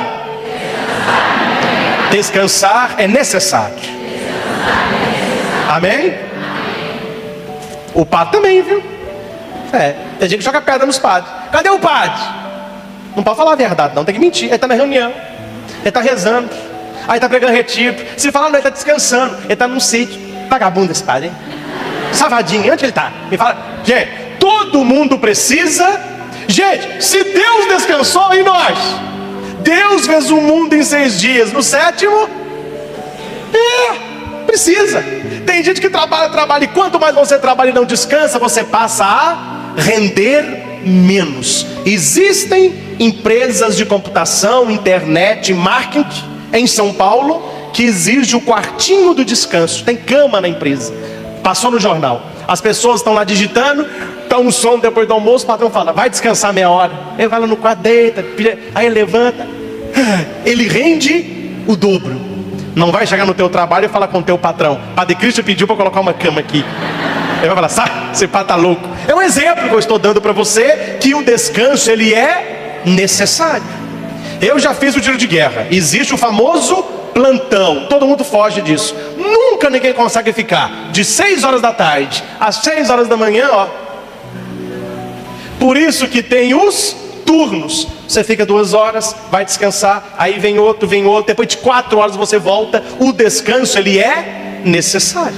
descansar é necessário. Amém? O padre também, viu? Tem gente que joga pedra nos padres. Cadê o padre? Não pode falar a verdade, não, tem que mentir. Ele está na reunião, ele está rezando, aí está pregando retiro. Se falar, não, ele está descansando, ele está num sítio. Vagabundo esse padre, hein? Savadinho, onde ele está? Me fala. Gente, todo mundo precisa. Gente, se Deus descansou, e nós? Deus fez o mundo em 6 dias, no 7º, precisa. Tem gente que trabalha, e quanto mais você trabalha e não descansa, você passa a render menos. Existem empresas de computação, internet, marketing em São Paulo que exige o quartinho do descanso. Tem cama na empresa. Passou no jornal. As pessoas estão lá digitando, está um som depois do almoço, o patrão fala: vai descansar meia hora. Ele vai lá no quarto, deita, aí ele levanta, ele rende o dobro. Não vai chegar no teu trabalho e falar com o teu patrão: Padre Cristo pediu para colocar uma cama aqui. Ele vai falar: sai, esse pá tá louco. É um exemplo que eu estou dando para você, que o descanso ele é necessário. Eu já fiz o tiro de guerra. Existe o famoso plantão, todo mundo foge disso. Nunca ninguém consegue ficar de 6 horas da tarde às 6 horas da manhã, ó. Por isso que tem os turnos. Você fica 2 horas, vai descansar, aí vem outro, depois de 4 horas você volta. O descanso ele é necessário.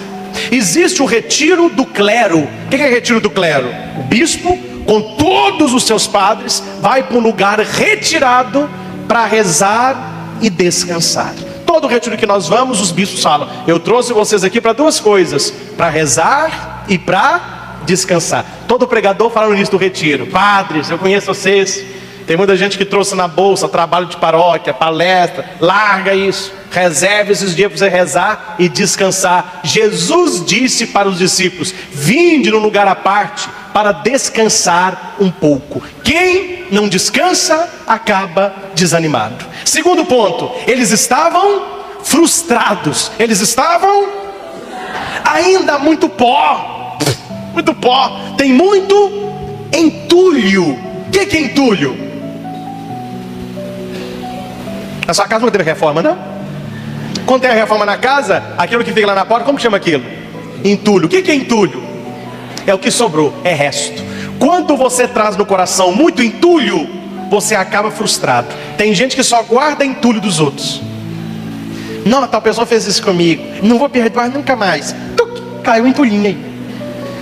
Existe o retiro do clero. O que é retiro do clero? O bispo, com todos os seus padres, vai para um lugar retirado para rezar e descansar. Todo retiro que nós vamos, os bispos falam: eu trouxe vocês aqui para 2 coisas: para rezar e para descansar. Todo pregador fala no início do retiro: padres, eu conheço vocês, tem muita gente que trouxe na bolsa trabalho de paróquia, palestra. Larga isso, reserve esses dias para você rezar e descansar. Jesus disse para os discípulos: vinde num lugar à parte para descansar um pouco. Quem não descansa acaba desanimado. Segundo ponto, eles estavam frustrados. Eles estavam ainda muito pó. Muito pó. Tem muito entulho. O que é entulho? Na sua casa não teve reforma, não? Quando tem a reforma na casa, aquilo que fica lá na porta, como chama aquilo? Entulho. O que é entulho? É o que sobrou, é resto. Quando você traz no coração muito entulho, você acaba frustrado. Tem gente que só guarda entulho dos outros. Não, tal pessoa fez isso comigo, não vou perdoar nunca mais. Caiu um entulhinho aí.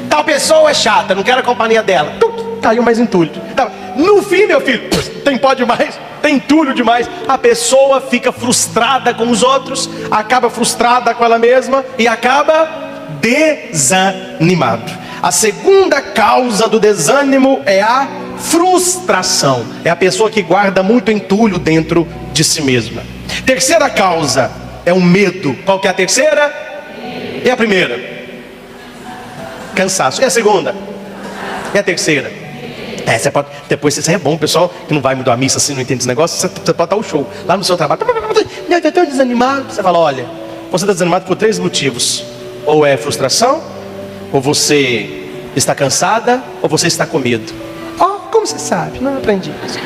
Tal pessoa é chata, não quero a companhia dela. Caiu mais entulho. No fim, meu filho, tem pó demais, tem entulho demais. A pessoa fica frustrada com os outros, acaba frustrada com ela mesma e acaba desanimado. A segunda causa do desânimo é a frustração. É a pessoa que guarda muito entulho dentro de si mesma. Terceira causa é o medo. Qual que é a terceira? E a primeira? Cansaço. E a segunda? E a terceira? Você pode, depois você é bom, pessoal que não vai muito à missa assim, não entende esse negócio. Você pode estar o show lá no seu trabalho. Eu estou desanimado. Você fala: olha, você está desanimado por 3 motivos. Ou é frustração, ou você está cansada, ou você está com medo. Como você sabe? Não aprendi isso.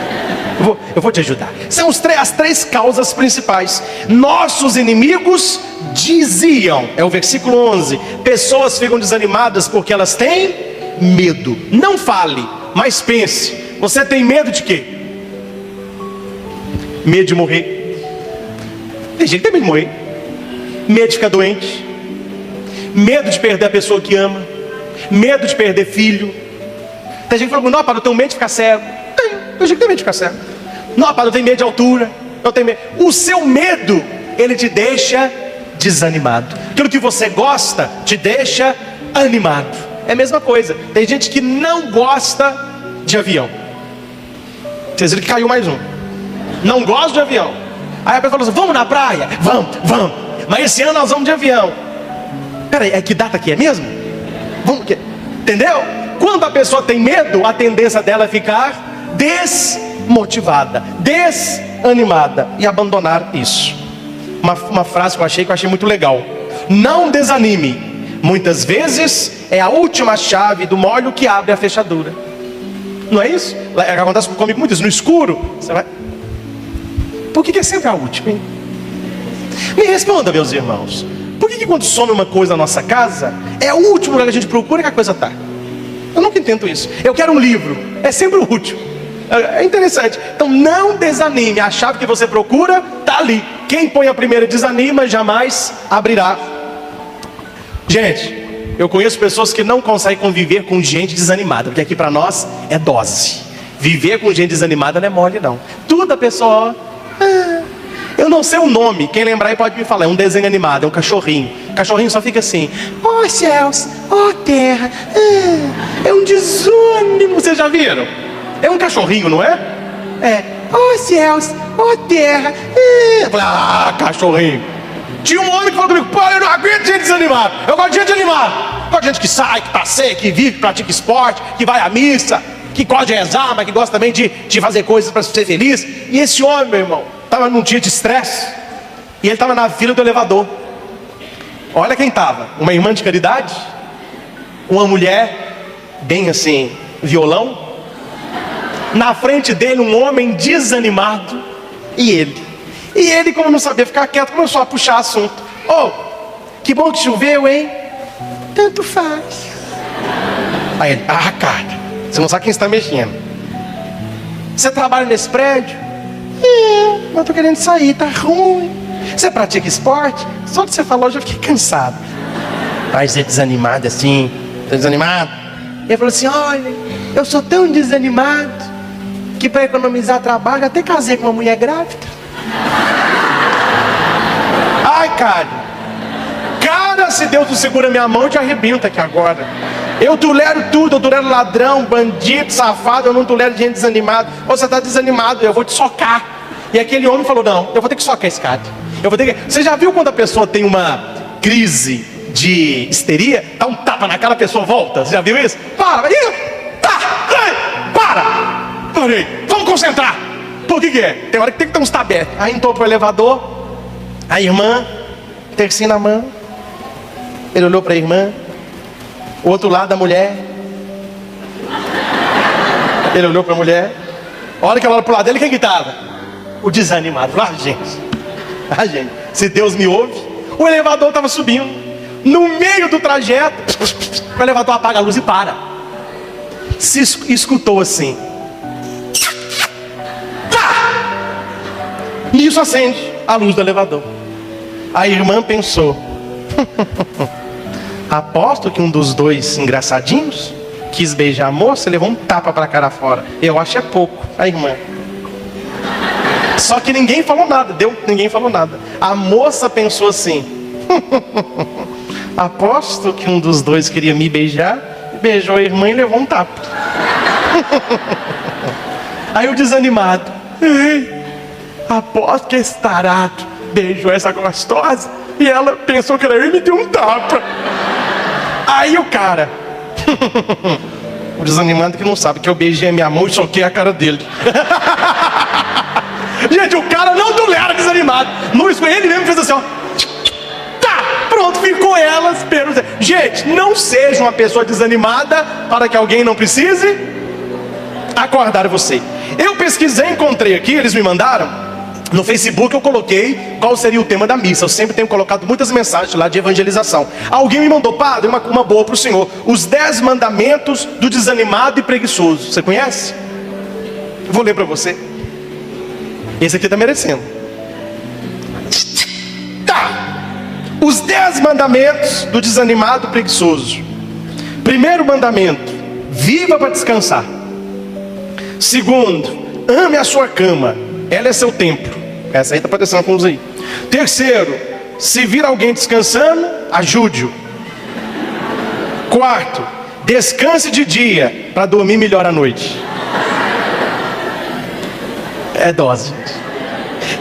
Eu vou te ajudar. São as 3 causas principais. Nossos inimigos diziam, é o versículo 11: pessoas ficam desanimadas porque elas têm medo. Não fale, mas pense. Você tem medo de quê? Medo de morrer. Tem gente que tem medo de morrer. Medo de ficar doente. Medo de perder a pessoa que ama. Medo de perder filho. Tem gente que fala: não, padre, eu tenho medo de ficar cego. Tem gente que tem medo de ficar cego. Não, padre, eu tenho medo de altura. Eu tenho medo. O seu medo, ele te deixa desanimado. Aquilo que você gosta te deixa animado. É a mesma coisa. Tem gente que não gosta de avião. Vocês viram que caiu mais um. Não gosta de avião. Aí a pessoa fala assim: vamos na praia? Vamos. Mas esse ano nós vamos de avião. Peraí, que data que é mesmo? Vamos, entendeu? Quando a pessoa tem medo, a tendência dela é ficar desmotivada, desanimada, e abandonar isso. Uma frase que eu achei muito legal: não desanime, muitas vezes é a última chave do molho que abre a fechadura. Não é isso? Acontece comigo muito isso. No escuro, você vai... Por que é sempre a última, hein? Me responda, meus irmãos. Por que quando some uma coisa na nossa casa, é o último lugar que a gente procura que a coisa está? Eu nunca entendo isso. Eu quero um livro, é sempre o último. É interessante. Então não desanime, a chave que você procura está ali. Quem põe a primeira desanima, jamais abrirá. Gente, eu conheço pessoas que não conseguem conviver com gente desanimada, porque aqui para nós é dose. Viver com gente desanimada não é mole não. Tudo a pessoa... eu não sei o nome, quem lembrar aí pode me falar. É um desenho animado, é um cachorrinho. O cachorrinho só fica assim: ó céus, ó terra, é um desânimo. Vocês já viram? É um cachorrinho, não é? É, ó céus, ó terra. Cachorrinho. Tinha um homem que falou comigo: pô, eu não aguento gente desanimada. Eu gosto de gente animada. Eu gosto de gente que sai, que passeia, que vive, que pratica esporte, que vai à missa, que gosta de rezar, mas que gosta também de fazer coisas para ser feliz. E esse homem, meu irmão, estava num dia de estresse, e ele estava na fila do elevador. Olha quem estava: uma irmã de caridade, uma mulher bem assim, violão, na frente dele um homem desanimado, e ele, como não sabia ficar quieto, começou a puxar assunto. Oh, que bom que choveu, hein? Tanto faz. Aí ele: ah, cara, você não sabe quem está mexendo. Você trabalha nesse prédio? Mas eu tô querendo sair, tá ruim. Você pratica esporte? Só que você falou, eu já fiquei cansado. Mas é desanimado assim, tá desanimado? Ele falou assim: olha, eu sou tão desanimado que para economizar trabalho até casei com uma mulher grávida. Ai, cara, se Deus não segura minha mão, eu te arrebento aqui agora. Eu tolero tudo, eu tolero ladrão, bandido, safado, eu não tolero gente desanimada. Ou você está desanimado, eu vou te socar. E aquele homem falou: não, eu vou ter que socar esse cara. Eu vou ter que... Você já viu quando a pessoa tem uma crise de histeria? Dá um tapa na cara, a pessoa volta. Você já viu isso? Para, parei, vamos concentrar. Por que é? Tem hora que tem que ter uns tabetes. Aí entrou pro elevador, a irmã, tercinho na mão. Ele olhou para a irmã. O outro lado da mulher. Ele olhou para a mulher. A hora que ela olhou para o lado dele, quem que estava? O desanimado. Gente, se Deus me ouve. O elevador estava subindo. No meio do trajeto, o elevador apaga a luz e para. Se escutou assim. Nisso acende a luz do elevador. A irmã pensou: aposto que um dos dois engraçadinhos quis beijar a moça e levou um tapa para a cara fora. Eu acho é pouco. A irmã. Só que ninguém falou nada. Ninguém falou nada. A moça pensou assim: aposto que um dos dois queria me beijar, beijou a irmã e levou um tapa. Aí o desanimado: aposto que esse tarado beijou essa gostosa e ela pensou que era eu e me deu um tapa. Aí o cara, o desanimado que não sabe que eu beijei a minha mão e soquei a cara dele. Gente, o cara não tolera desanimado. Ele mesmo fez assim, ó. Tá, pronto, ficou ela esperando. Gente, não seja uma pessoa desanimada para que alguém não precise acordar você. Eu pesquisei, encontrei aqui, eles me mandaram. No Facebook eu coloquei qual seria o tema da missa. Eu sempre tenho colocado muitas mensagens lá de evangelização. Alguém me mandou: padre, uma boa para o senhor: os 10 mandamentos do desanimado e preguiçoso. Você conhece? Eu vou ler para você. Esse aqui está merecendo. Tá. Os 10 mandamentos do desanimado e preguiçoso. Primeiro mandamento: viva para descansar. Segundo: ame a sua cama, ela é seu templo. Essa aí está parecendo com os aí. Terceiro: se vir alguém descansando, ajude-o. Quarto: descanse de dia para dormir melhor à noite. É dose, gente.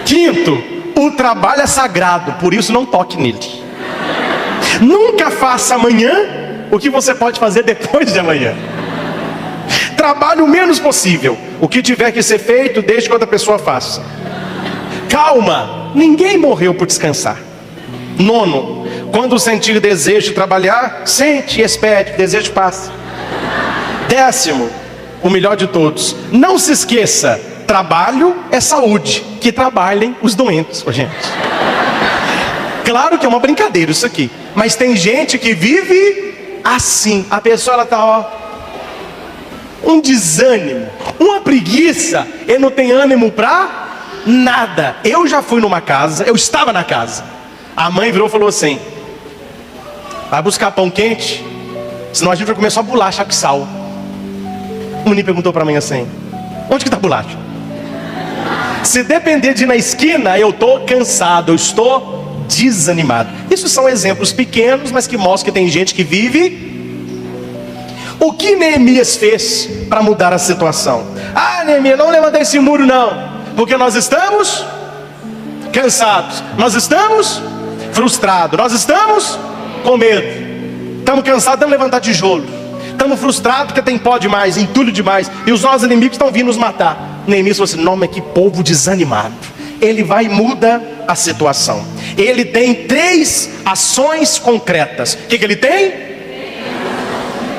Quinto: o trabalho é sagrado, por isso não toque nele. Nunca faça amanhã o que você pode fazer depois de amanhã. Trabalhe o menos possível. O que tiver que ser feito, deixe que outra pessoa faça. Calma, ninguém morreu por descansar. Nono, quando sentir desejo de trabalhar, sente e espere, desejo passa. Décimo, o melhor de todos, não se esqueça, trabalho é saúde, que trabalhem os doentes, gente. Claro que é uma brincadeira isso aqui, mas tem gente que vive assim. A pessoa, ela está, um desânimo, uma preguiça, ele não tem ânimo para nada. Eu já fui numa casa, eu estava na casa, a mãe virou e falou assim: vai buscar pão quente, senão a gente vai comer só bolacha com sal. O menino perguntou para a mãe assim: onde que está a bolacha? Se depender de ir na esquina, eu estou cansado, eu estou desanimado. Isso são exemplos pequenos, mas que mostram que tem gente que vive. O que Neemias fez para mudar a situação? Ah, Neemias, não levanta esse muro não, porque nós estamos cansados, nós estamos frustrados, nós estamos com medo, estamos cansados de levantar tijolo, estamos frustrados porque tem pó demais, entulho demais, e os nossos inimigos estão vindo nos matar. Neemias falou assim: não, mas que povo desanimado. Ele vai e muda a situação. Ele tem 3 ações concretas. O que ele tem?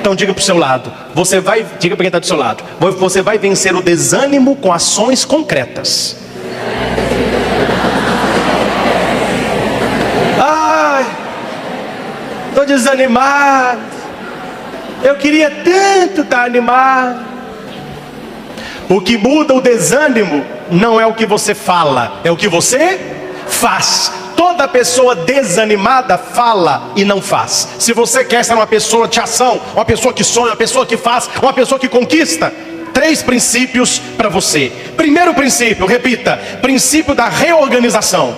Então diga para o seu lado, diga para quem está do seu lado, você vai vencer o desânimo com ações concretas. Ai, estou desanimado, eu queria tanto estar animado. O que muda o desânimo não é o que você fala, é o que você faz. Toda pessoa desanimada fala e não faz. Se você quer ser uma pessoa de ação, uma pessoa que sonha, uma pessoa que faz, uma pessoa que conquista, 3 princípios para você. Primeiro princípio, repita: princípio da reorganização.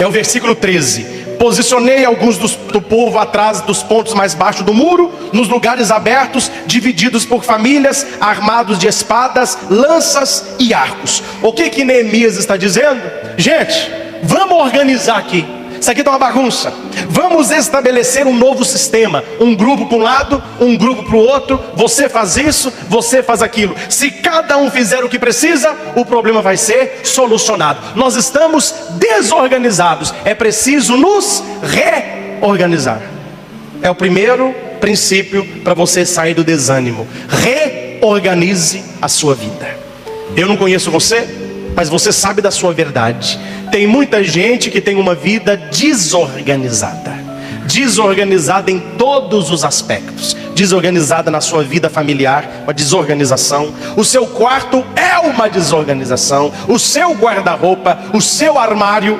É o versículo 13. Posicionei alguns do povo atrás dos pontos mais baixos do muro, nos lugares abertos, divididos por famílias, armados de espadas, lanças e arcos. O que Neemias está dizendo? Gente, vamos organizar aqui. Isso aqui está uma bagunça. Vamos estabelecer um novo sistema. Um grupo para um lado, um grupo para o outro. Você faz isso, você faz aquilo. Se cada um fizer o que precisa, o problema vai ser solucionado. Nós estamos desorganizados. É preciso nos reorganizar. É o primeiro princípio para você sair do desânimo. Reorganize a sua vida. Eu não conheço você, mas você sabe da sua verdade. Tem muita gente que tem uma vida desorganizada. Desorganizada em todos os aspectos. Desorganizada na sua vida familiar, uma desorganização. O seu quarto é uma desorganização. O seu guarda-roupa, o seu armário.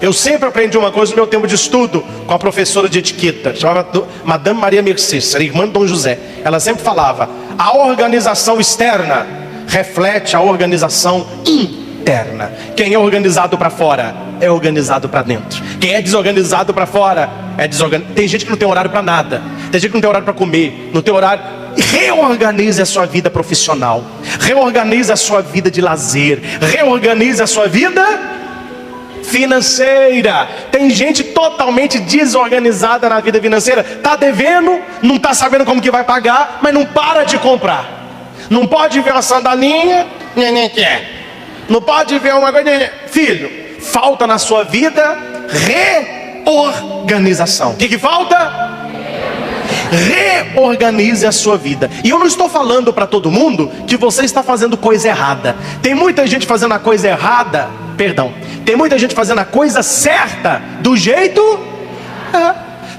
Eu sempre aprendi uma coisa no meu tempo de estudo com a professora de etiqueta, chamava Madame Maria Mercedes, era irmã de Dom José. Ela sempre falava: a organização externa reflete a organização interna. Quem é organizado para fora é organizado para dentro. Quem é desorganizado para fora é desorganizado. Tem gente que não tem horário para nada. Tem gente que não tem horário para comer, não tem horário. Reorganize a sua vida profissional. Reorganize a sua vida de lazer. Reorganize a sua vida financeira. Tem gente totalmente desorganizada na vida financeira. Está devendo, não está sabendo como que vai pagar, mas não para de comprar. Não pode ver uma sandalinha, nem quer. Não pode ver uma coisa, filho. Falta na sua vida reorganização. O que falta? Reorganize a sua vida. E eu não estou falando para todo mundo que você está fazendo coisa errada. Tem muita gente fazendo a coisa errada. Tem muita gente fazendo a coisa certa do jeito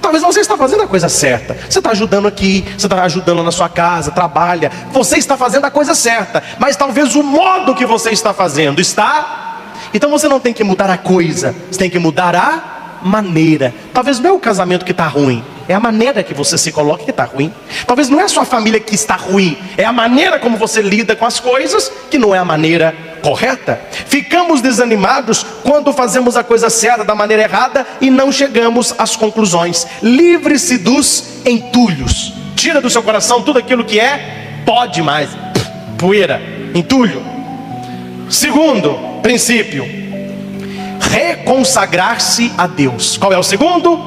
Talvez você está fazendo a coisa certa. Você está ajudando aqui, você está ajudando na sua casa, trabalha. Você está fazendo a coisa certa, mas talvez o modo que você está fazendo está. Então você não tem que mudar a coisa, você tem que mudar a maneira. Talvez não é o casamento que está ruim, é a maneira que você se coloca que está ruim. Talvez não é a sua família que está ruim, é a maneira como você lida com as coisas que não é a maneira correta. Ficamos desanimados quando fazemos a coisa certa da maneira errada e não chegamos às conclusões. Livre-se dos entulhos. Tira do seu coração tudo aquilo que é pó demais, poeira, entulho. Segundo princípio, reconsagrar-se a Deus. Qual é o segundo?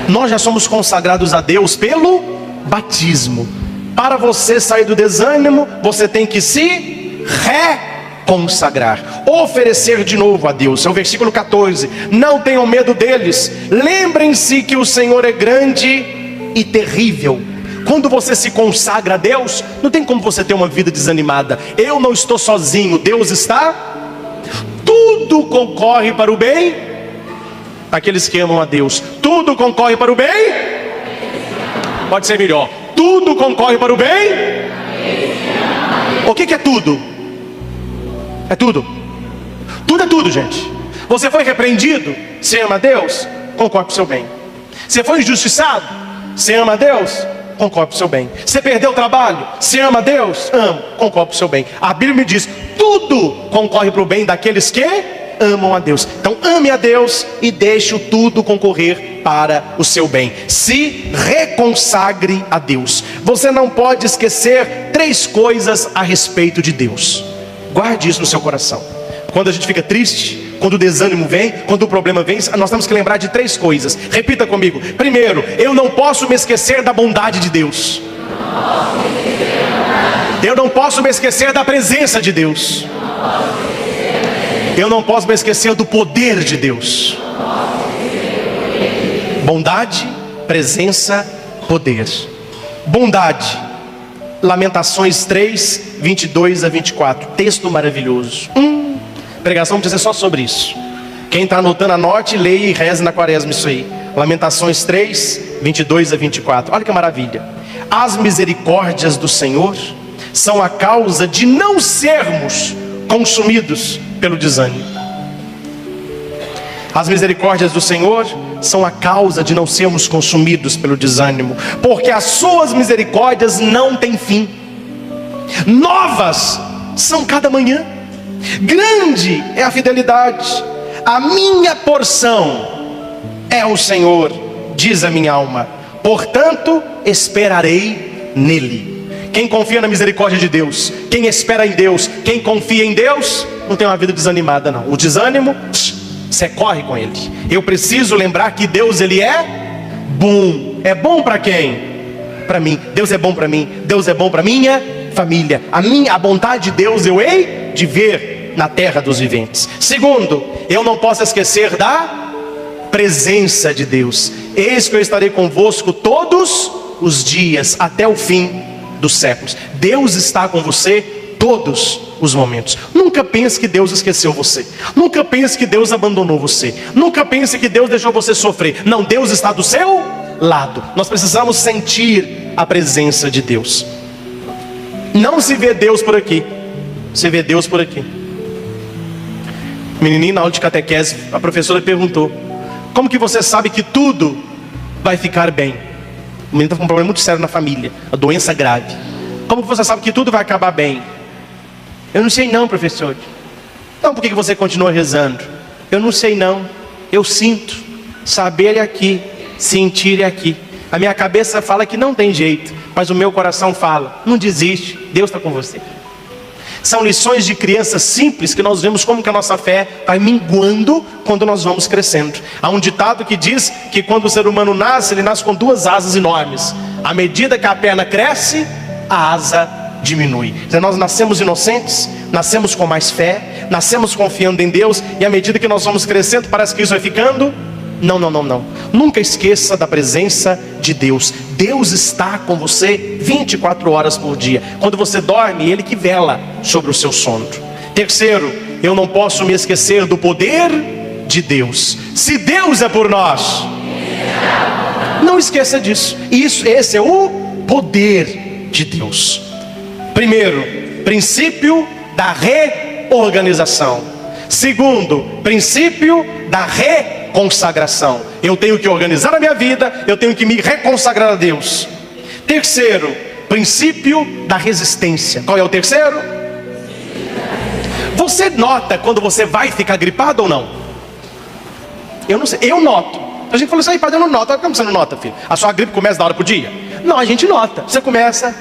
Nós já somos consagrados a Deus pelo batismo. Para você sair do desânimo, você tem que se reconsagrar, oferecer de novo a Deus. É o versículo 14. Não tenham medo deles, lembrem-se que o Senhor é grande e terrível. Quando você se consagra a Deus, não tem como você ter uma vida desanimada. Eu não estou sozinho, Deus está. Tudo concorre para o bem daqueles que amam a Deus. Tudo concorre para o bem. Pode ser melhor. Tudo concorre para o bem. O que é tudo? É tudo. Tudo é tudo, gente. Você foi repreendido, você ama a Deus, concorre para o seu bem. Você foi injustiçado, você ama a Deus, concorre para o seu bem. Você perdeu o trabalho, você ama a Deus, concorre para o seu bem. A Bíblia me diz, tudo concorre para o bem daqueles que amam a Deus. Então ame a Deus e deixe tudo concorrer para o seu bem. Se reconsagre a Deus. Você não pode esquecer 3 coisas a respeito de Deus. Guarde isso no seu coração. Quando a gente fica triste, quando o desânimo vem, quando o problema vem, nós temos que lembrar de 3 coisas. Repita comigo. Primeiro, eu não posso me esquecer da bondade de Deus. Eu não posso me esquecer da presença de Deus. Eu não posso me esquecer do poder de Deus. Bondade, presença, poder. Bondade. Lamentações 3, 22 a 24. Texto maravilhoso. Pregação precisa ser só sobre isso. Quem está anotando, anote, leia e reze na quaresma isso aí. Lamentações 3, 22 a 24. Olha que maravilha. As misericórdias do Senhor são a causa de não sermos consumidos pelo desânimo. As misericórdias do Senhor são a causa de não sermos consumidos pelo desânimo, porque as suas misericórdias não têm fim. Novas são cada manhã. Grande é a fidelidade. A minha porção é o Senhor, diz a minha alma. Portanto, esperarei nele. Quem confia na misericórdia de Deus, quem espera em Deus, quem confia em Deus, não tem uma vida desanimada não. O desânimo, você corre com ele. Eu preciso lembrar que Deus, ele é bom. É bom para quem? Para mim. Deus é bom para mim. Deus é bom para minha família. A vontade de Deus eu hei de ver na terra dos viventes. Segundo, eu não posso esquecer da presença de Deus. Eis que eu estarei convosco todos os dias, até o fim dos séculos. Deus está com você todos os momentos. Nunca pense que Deus esqueceu você. Nunca pense que Deus abandonou você. Nunca pense que Deus deixou você sofrer. Não, Deus está do seu lado. Nós precisamos sentir a presença de Deus. Não se vê Deus por aqui, se vê Deus por aqui. Menininho, na aula de catequese, a professora perguntou: como que você sabe que tudo vai ficar bem? O menino está com um problema muito sério na família, uma doença grave. Como que você sabe que tudo vai acabar bem? Eu não sei não, professor. Então por que você continua rezando? Eu não sei não. Eu sinto. Saber é aqui, sentir é aqui. A minha cabeça fala que não tem jeito, mas o meu coração fala: não desiste, Deus está com você. São lições de criança simples que nós vemos como que a nossa fé vai minguando quando nós vamos crescendo. Há um ditado que diz que quando o ser humano nasce, ele nasce com 2 asas enormes. À medida que a perna cresce, a asa diminui. Então, nós nascemos inocentes, nascemos com mais fé, nascemos confiando em Deus, e à medida que nós vamos crescendo, parece que isso vai ficando. Não. Nunca esqueça da presença de Deus. Deus está com você 24 horas por dia. Quando você dorme, Ele que vela sobre o seu sono. Terceiro, eu não posso me esquecer do poder de Deus. Se Deus é por nós, não esqueça disso. Esse é o poder de Deus. Primeiro, princípio da reorganização. Segundo, princípio da reconsagração. Eu tenho que organizar a minha vida, eu tenho que me reconsagrar a Deus. Terceiro, princípio da resistência. Qual é o terceiro? Você nota quando você vai ficar gripado ou não? Eu não sei, eu noto. A gente falou assim: aí, padre, eu não noto. Como você não nota, filho? A sua gripe começa da hora pro dia? Não, a gente nota. Você começa,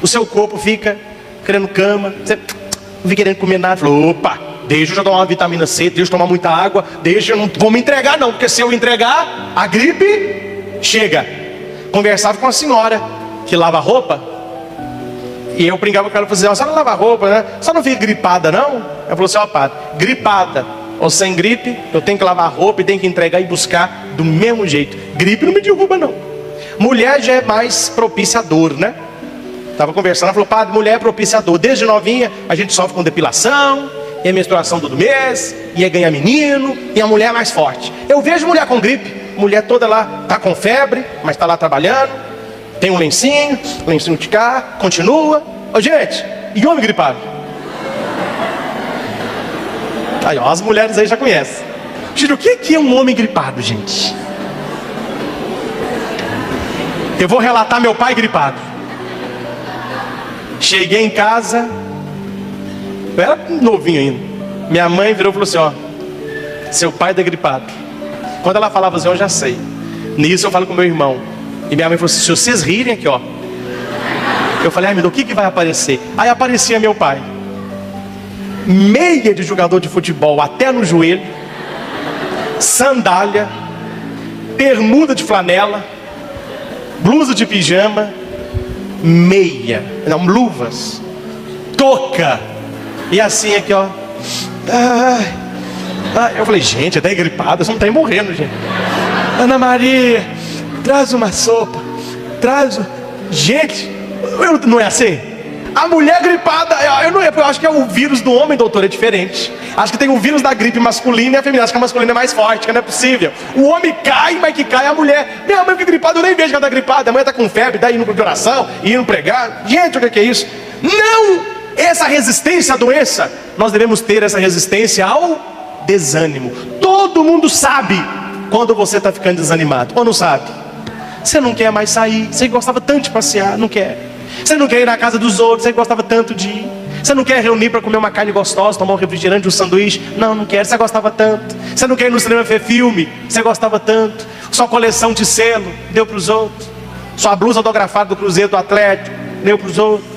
o seu corpo fica querendo cama, você não fica querendo comer nada. Falou: opa, deixa eu já tomar uma vitamina C, deixa eu tomar muita água, deixa eu não vou me entregar não, porque se eu entregar, a gripe chega. conversava com uma senhora que lava roupa. E eu brincava com ela e falei assim: você não lava roupa, né? Só não fica gripada, não? Ela falou assim: ó, padre, gripada ou sem gripe, eu tenho que lavar roupa e tenho que entregar e buscar do mesmo jeito. Gripe não me derruba, não. Mulher já é mais propiciador, né? Estava conversando, ela falou: padre, mulher é propiciador. Desde novinha a gente sofre com depilação, e a menstruação todo mês, e é ganhar menino, e a mulher é mais forte. Eu vejo mulher com gripe, mulher toda lá, tá com febre, mas tá lá trabalhando, tem um lencinho de cá, continua. Ô gente, e homem gripado? Aí ó, as mulheres aí já conhecem. Gente, o que é um homem gripado, gente? Eu vou relatar meu pai gripado. Cheguei em casa, eu era novinho ainda. Minha mãe virou e falou assim: ó, seu pai tá gripado. Quando ela falava assim, eu já sei. Nisso eu falo com meu irmão. E minha mãe falou assim: se vocês rirem aqui, ó. Eu falei: ai meu Deus, o que vai aparecer? Aí aparecia meu pai, meia de jogador de futebol até no joelho, sandália, bermuda de flanela, blusa de pijama, luvas, touca, e assim aqui, ó. Eu falei: gente, até gripado, você não tá aí morrendo, gente. Ana Maria, traz uma sopa, gente, não é assim? A mulher gripada, eu acho que é o vírus do homem, doutor, é diferente. Acho que tem o vírus da gripe masculina e a feminina. Acho que a masculina é mais forte, que não é possível. O homem cai, mas que cai a mulher. Minha mãe fica gripada, eu nem vejo que ela está gripada. A mãe está com febre, está indo para oração, indo pregar. Gente, o que é isso? Não! Essa resistência à doença, nós devemos ter essa resistência ao desânimo. Todo mundo sabe quando você está ficando desanimado, ou não sabe? Você não quer mais sair, você gostava tanto de passear, não quer. Você não quer ir na casa dos outros, você gostava tanto de ir. Você não quer reunir para comer uma carne gostosa, tomar um refrigerante, um sanduíche? Não quer, você gostava tanto. Você não quer ir no cinema ver filme? Você gostava tanto. Sua coleção de selo, deu para os outros. Sua blusa autografada do Cruzeiro, do Atlético, deu para os outros.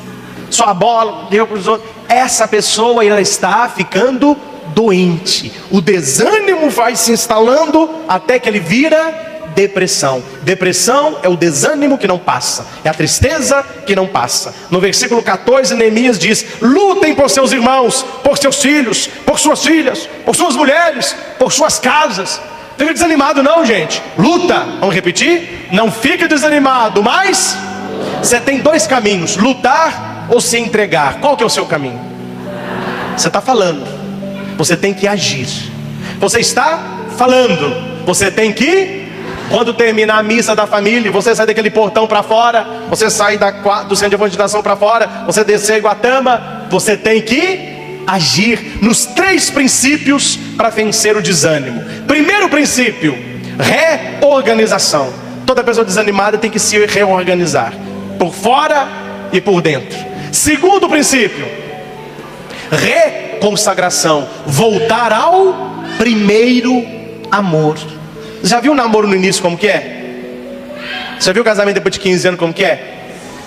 Sua bola, deu para os outros. Essa pessoa, ela está ficando doente. O desânimo vai se instalando até que ele vira depressão. Depressão é o desânimo que não passa, é a tristeza que não passa. No versículo 14, Neemias diz: lutem por seus irmãos, por seus filhos, por suas filhas, por suas mulheres, por suas casas. Não fica desanimado não, gente. Luta, vamos repetir? Não fica desanimado, mas você tem dois caminhos: lutar ou se entregar. Qual que é o seu caminho? Você está falando, você tem que agir. Você está falando, você tem que... Quando terminar a missa da família, você sai daquele portão para fora, você sai do centro de evangelização para fora, você descer a Iguatama, você tem que agir nos 3 princípios para vencer o desânimo. Primeiro princípio: reorganização. Toda pessoa desanimada tem que se reorganizar, por fora e por dentro. Segundo princípio: reconsagração. Voltar ao primeiro amor. Já viu o namoro no início como que é? Já viu o casamento depois de 15 anos como que é?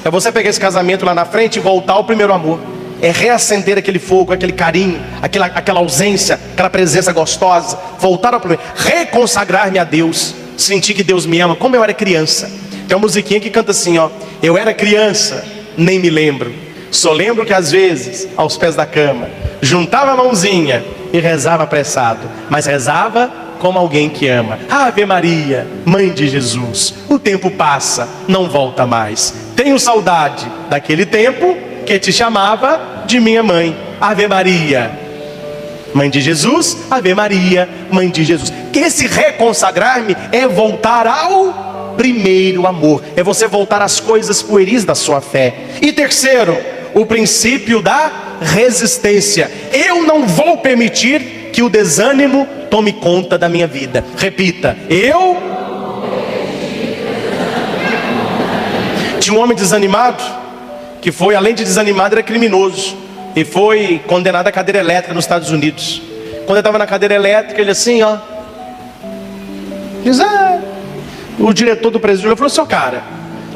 É você pegar esse casamento lá na frente e voltar ao primeiro amor. É reacender aquele fogo, aquele carinho, aquela ausência, aquela presença gostosa. Voltar ao primeiro. Reconsagrar-me a Deus. Sentir que Deus me ama como eu era criança. Tem uma musiquinha que canta assim, ó: eu era criança, nem me lembro. Só lembro que às vezes, aos pés da cama, juntava a mãozinha e rezava apressado. Mas rezava como alguém que ama. Ave Maria, Mãe de Jesus. O tempo passa, não volta mais. Tenho saudade daquele tempo que te chamava de minha mãe. Ave Maria, Mãe de Jesus. Ave Maria, Mãe de Jesus. Que esse reconsagrar-me é voltar ao primeiro amor. É você voltar às coisas pueris da sua fé. E terceiro, o princípio da resistência. Eu não vou permitir que o desânimo tome conta da minha vida. Repita: eu... Tinha um homem desanimado, que foi, além de desanimado, era criminoso, e foi condenado à cadeira elétrica nos Estados Unidos. Quando ele estava na cadeira elétrica, ele assim, ó, diz: o diretor do presídio falou: seu cara,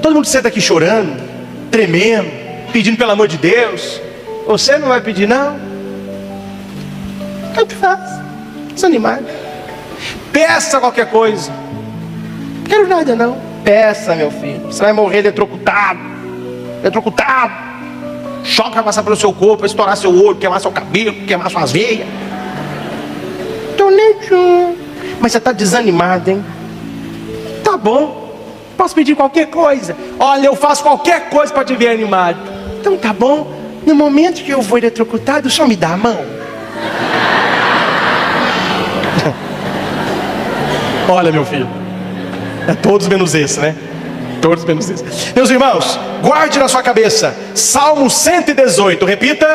todo mundo senta aqui chorando, tremendo, pedindo pelo amor de Deus, você não vai pedir não? Tanto faz, desanimado. Peça qualquer coisa. Não quero nada não. Peça, meu filho. Você vai morrer eletrocutado. Eletrocutado. Choque vai passar pelo seu corpo, vai estourar seu olho, queimar seu cabelo, queimar suas veias. Mas você está desanimado, hein? Tá bom. Posso pedir qualquer coisa. Olha, eu faço qualquer coisa para te ver animado. Então tá bom. No momento que eu for eletrocutado, só me dá a mão. Olha, meu filho, é todos menos esse, né? Todos menos esse. Meus irmãos, guarde na sua cabeça Salmo 118, repita.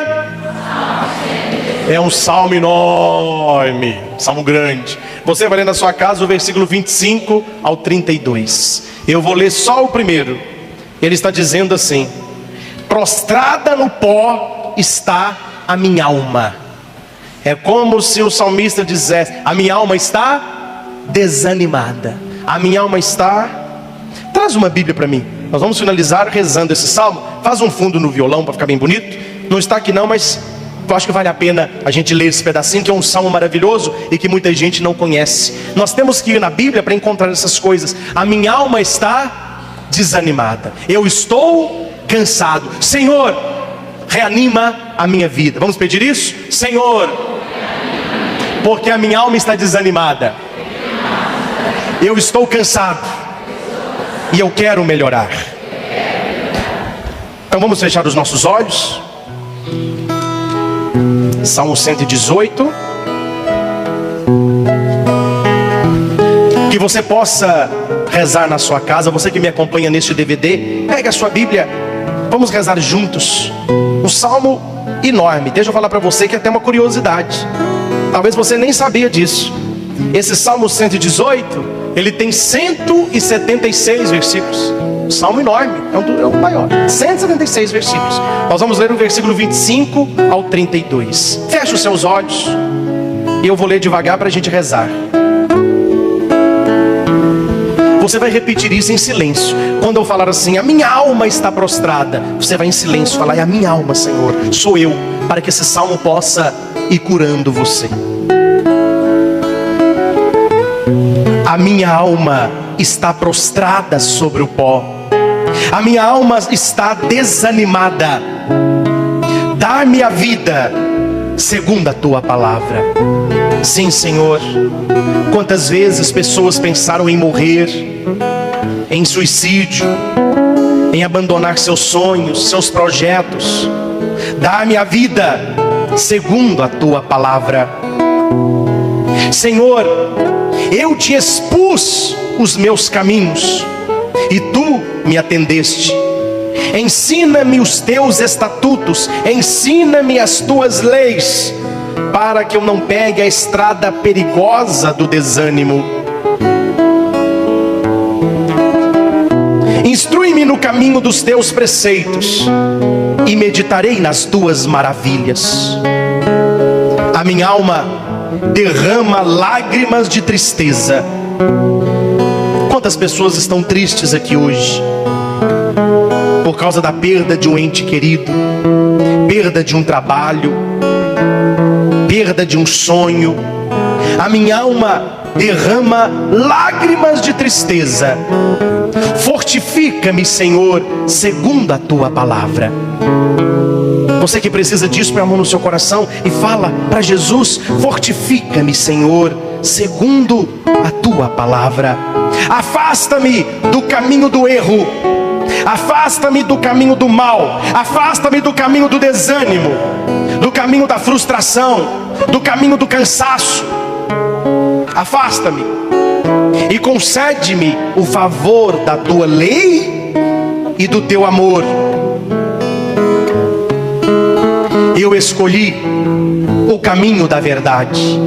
É um salmo enorme, salmo grande. Você vai ler na sua casa o versículo 25 ao 32. Eu vou ler só o primeiro. Ele está dizendo assim: prostrada no pó está a minha alma. É como se o salmista dissesse: a minha alma está desanimada. A minha alma está... Traz uma Bíblia para mim. Nós vamos finalizar rezando esse salmo. Faz um fundo no violão para ficar bem bonito. Não está aqui não, mas eu acho que vale a pena a gente ler esse pedacinho, que é um salmo maravilhoso e que muita gente não conhece. Nós temos que ir na Bíblia para encontrar essas coisas. A minha alma está desanimada. Eu estou cansado. Senhor, reanima a minha vida. Vamos pedir isso? Senhor, porque a minha alma está desanimada. Eu estou cansado e eu quero melhorar. Então vamos fechar os nossos olhos. Salmo 118. Que você possa rezar na sua casa. Você que me acompanha neste DVD, pega a sua Bíblia. Vamos rezar juntos. Um salmo enorme. Deixa eu falar para você que é até uma curiosidade. Talvez você nem sabia disso. Esse Salmo 118, ele tem 176 versículos. Um salmo enorme, é o maior. 176 versículos. Nós vamos ler o versículo 25 ao 32. Feche os seus olhos e eu vou ler devagar para a gente rezar. Você vai repetir isso em silêncio. Quando eu falar assim: a minha alma está prostrada, você vai em silêncio falar: é a minha alma, Senhor, sou eu, para que esse salmo possa ir curando você. A minha alma está prostrada sobre o pó. A minha alma está desanimada. Dá-me a vida segundo a tua palavra. Sim, Senhor. Quantas vezes pessoas pensaram em morrer, em suicídio, em abandonar seus sonhos, seus projetos. Dá-me a vida segundo a tua palavra. Senhor, eu te expus os meus caminhos e tu me atendeste. Ensina-me os teus estatutos, ensina-me as tuas leis, para que eu não pegue a estrada perigosa do desânimo. Instrui-me no caminho dos teus preceitos e meditarei nas tuas maravilhas. A minha alma derrama lágrimas de tristeza. Quantas pessoas estão tristes aqui hoje por causa da perda de um ente querido, perda de um trabalho, perda de um sonho. A minha alma derrama lágrimas de tristeza. Fortifica-me, Senhor, segundo a tua palavra. Você que precisa disso, põe a mão no seu coração e fala para Jesus: fortifica-me, Senhor, segundo a tua palavra. Afasta-me do caminho do erro, afasta-me do caminho do mal, afasta-me do caminho do desânimo, do caminho da frustração, do caminho do cansaço. Afasta-me e concede-me o favor da tua lei e do teu amor. Eu escolhi o caminho da verdade.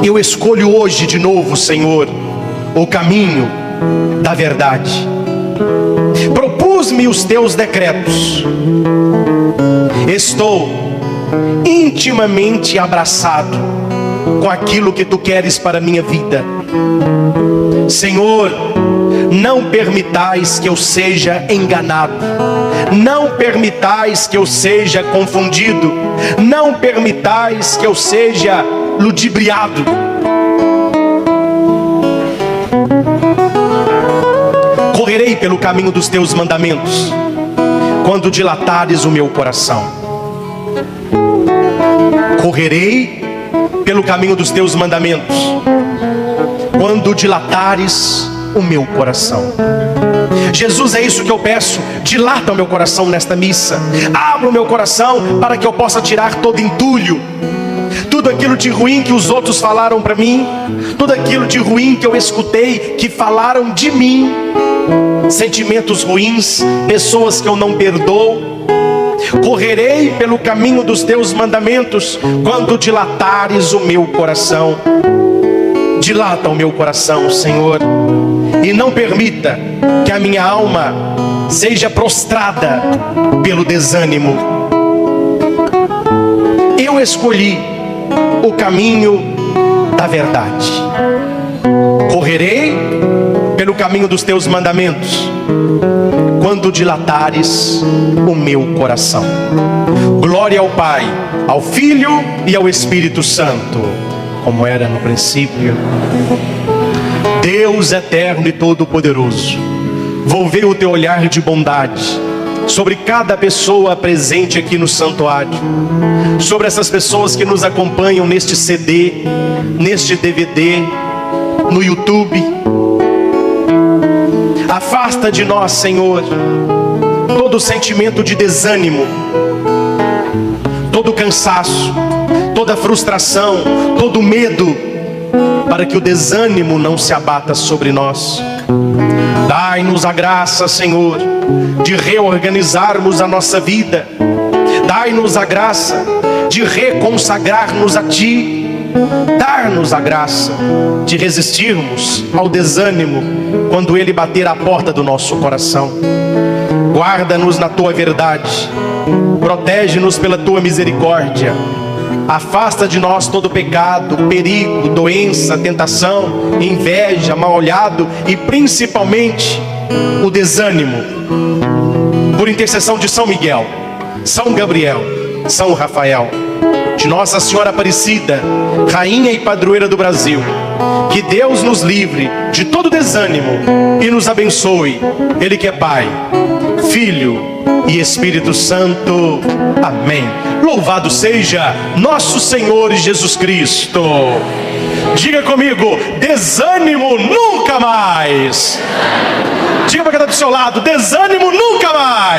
Eu escolho hoje de novo, Senhor, o caminho da verdade. Propus-me os teus decretos. Estou intimamente abraçado com aquilo que tu queres para a minha vida. Senhor, não permitais que eu seja enganado. Não permitais que eu seja confundido. Não permitais que eu seja ludibriado. Correrei pelo caminho dos teus mandamentos, quando dilatares o meu coração. Correrei pelo caminho dos teus mandamentos, quando dilatares o meu coração. Jesus, é isso que eu peço. Dilata o meu coração nesta missa. Abra o meu coração para que eu possa tirar todo entulho, tudo aquilo de ruim que os outros falaram para mim, tudo aquilo de ruim que eu escutei, que falaram de mim, sentimentos ruins, pessoas que eu não perdoo. Correrei pelo caminho dos teus mandamentos, quando dilatares o meu coração. Dilata o meu coração, Senhor, e não permita que a minha alma seja prostrada pelo desânimo. Eu escolhi o caminho da verdade. Correrei pelo caminho dos teus mandamentos, quando dilatares o meu coração. Glória ao Pai, ao Filho e ao Espírito Santo, como era no princípio. Deus eterno e todo-poderoso, volvei o teu olhar de bondade sobre cada pessoa presente aqui no santuário, sobre essas pessoas que nos acompanham neste CD, neste DVD, no YouTube. Afasta de nós, Senhor, todo sentimento de desânimo, todo cansaço, toda frustração, todo medo, para que o desânimo não se abata sobre nós. Dai-nos a graça, Senhor, de reorganizarmos a nossa vida. Dai-nos a graça de reconsagrar-nos a Ti. Dar-nos a graça de resistirmos ao desânimo quando ele bater à porta do nosso coração. Guarda-nos na Tua verdade, protege-nos pela Tua misericórdia. Afasta de nós todo pecado, perigo, doença, tentação, inveja, mal-olhado e principalmente o desânimo. Por intercessão de São Miguel, São Gabriel, São Rafael, de Nossa Senhora Aparecida, Rainha e Padroeira do Brasil, que Deus nos livre de todo desânimo e nos abençoe, Ele que é Pai, Filho e Espírito Santo. Amém. Louvado seja nosso Senhor Jesus Cristo. Diga comigo: desânimo nunca mais. Diga para quem está do seu lado: desânimo nunca mais.